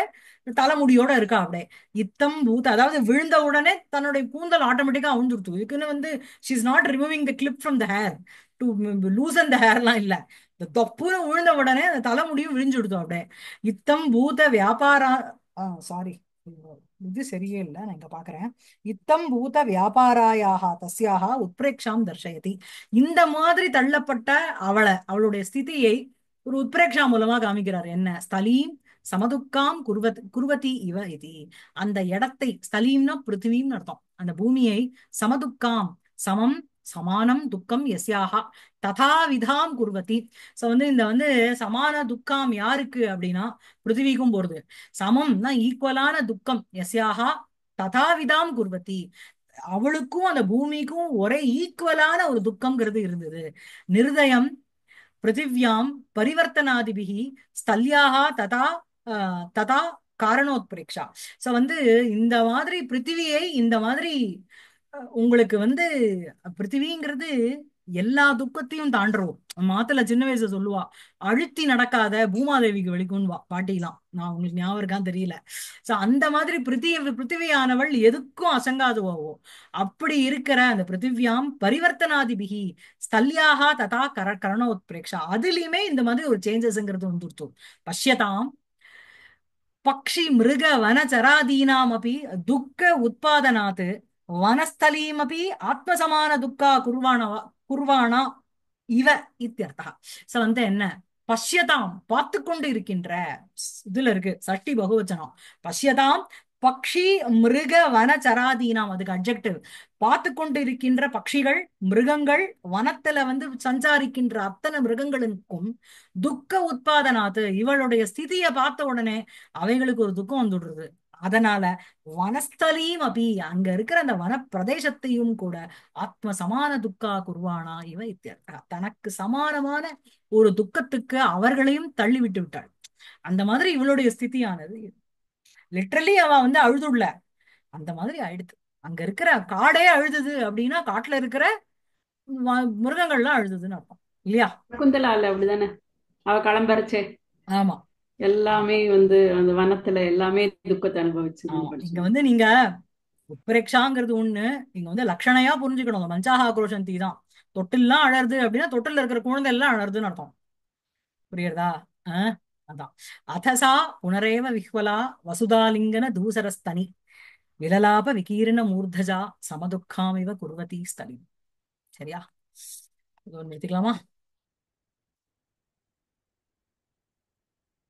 தலைமுடியோட இருக்கா அப்படியே. இத்தம் பூத் அதாவது விழுந்த உடனே தன்னுடைய கூந்தல் ஆட்டோமேட்டிக்கா அவுந்துடுத்து. இதுக்குன்னு வந்து she is not removing the clip from the hair to loosen the ஹேர்லாம் இல்ல, இந்த தொப்புன்னு விழுந்த உடனே அந்த தலைமுடியும் விழிஞ்சுடுத்தோம் அப்படியே. இத்தம் பூத வியாபாரா சாரி இது சரியே இல்லை, நான் இங்க பாக்குறேன். இத்தம் பூத வியாபாராயாக தஸ்யாக உத்பிரேக்ஷாம் தர்ஷயதி. இந்த மாதிரி தள்ளப்பட்ட அவளுடைய ஸ்திதியை ஒரு உத்பிரேக்ஷா மூலமா காமிக்கிறார். என்ன ஸ்தலீம் சமதுக்காம் குருவதி இவ இது அந்த இடத்தை ஸ்தலீம்னா பிருத்திவின்னு அர்த்தம், அந்த பூமியை சமதுக்காம் சமம் சமானம் துக்கம் எஸ்யாகா ததாவிதாம் குருவதி. சோ வந்து இந்த வந்து சமான துக்கம் யாருக்கு அப்படின்னா பிருத்திவிக்கும் போறது. சமம்னா ஈக்குவலான துக்கம் எஸ்யாகா ததாவிதாம் குர்வதி அவளுக்கும் அந்த பூமிக்கும் ஒரே ஈக்குவலான ஒரு துக்கம்ங்கிறது இருந்தது. நிர்தயம் பிருத்திவியாம் பரிவர்த்தனாதிபிகி ஸ்தல்யாக ததா ததா காரணோத்பிரேக்ஷா. சோ வந்து இந்த மாதிரி பிருத்திவியை இந்த மாதிரி உங்களுக்கு வந்து பிருத்திவிங்கிறது எல்லா துக்கத்தையும் தாண்டுறோம். மாத்துல சின்ன வயசுல சொல்லுவா, அழுத்தி நடக்காத பூமாதேவிக்கு வலிக்கும்வா பாட்டிலாம். நான் உங்களுக்கு ஞாபகம் இருக்கான்னு தெரியல. சோ அந்த மாதிரி பிருத்திவியானவள் எதுக்கும் அசங்காதுவாவோ. அப்படி இருக்கிற அந்த பிருத்திவியாம் பரிவர்த்தனாதிபிகி ஸ்தல்யாகா ததா கரணோத்பிரேக்ஷா, அதுலயுமே இந்த மாதிரி ஒரு சேஞ்சஸ்ங்கிறது வந்துருத்தோம். பஷ்யதாம் பக்ஷி மிருக வனச்சராதீனாமபி துக்க உத்பாதனாத் வனஸ்தலீமபி ஆத்மசமான துக்கா குர்வாணா இவ இத்தியர்த்தா. சோ வந்து என்ன, பஷ்யதாம் பார்த்து கொண்டு இருக்கின்ற, இதுல இருக்கு சஷ்டி பகுவச்சனம். பஷ்யதாம் பக்ஷி மிருக வனச்சராதீனாம், அதுக்கு அட்ஜெக்டிவ். பார்த்து கொண்டு இருக்கின்ற பட்சிகள் மிருகங்கள், வனத்துல வந்து சஞ்சாரிக்கின்ற அத்தனை மிருகங்களுக்கும் துக்க உத்பாதனாத்து, இவளுடைய ஸ்திதியை பார்த்த உடனே அவைகளுக்கு ஒரு துக்கம் வந்துடுறது. அதனால வனஸ்தலீம் அபி, அங்க இருக்கிற அந்த வன பிரதேசத்தையும் கூட ஆத்ம சமான துக்கா குர்வானா இவ இத்தியர்த்தா, தனக்கு சமானமான ஒரு துக்கத்துக்கு அவர்களையும் தள்ளி விட்டு விட்டாள். அந்த மாதிரி இவளுடைய ஸ்திதியானது. லிட்டரலி அவ வந்து அழுதுள்ள அந்த மாதிரி ஆயிடுது. அங்க இருக்கிற காடே அழுதுது அப்படின்னா காட்டுல இருக்கிற மிருகங்கள்லாம் அழுதுதுன்னு அர்த்தம் இல்லையா? குந்தலால அப்படிதானே, அவ கிளம்பறச்சே ஆமா. எல்லாமே வந்து அந்த வனத்துல எல்லாமே துக்கத்தை ஆமா, அனுபவிச்சதுன்னு இங்க படிச்சோம். வந்து நீங்க உத்பிரேக்ஷாங்கிறது ஒண்ணு, நீங்க வந்து லட்சணையா புரிஞ்சுக்கணும். அந்த மஞ்சாஹா குரோஷந்தி தான். தொட்டில்லாம் அழறது அப்படின்னா தொட்டில்ல இருக்கிற குழந்தை எல்லாம் அழறதுன்னு அர்த்தம். புரியுறதா? அஹ் அதான். அதசா புனரேவ விஹ்வலா வசுதாலிங்கன தூசரஸ்தனி விலலாப விகீர்ண மூர்தஜா சமதுக்காமிவ குர்வதி ஸ்தலி. சரியா? இது ஒண்ணு நிறுத்திக்கலாமா?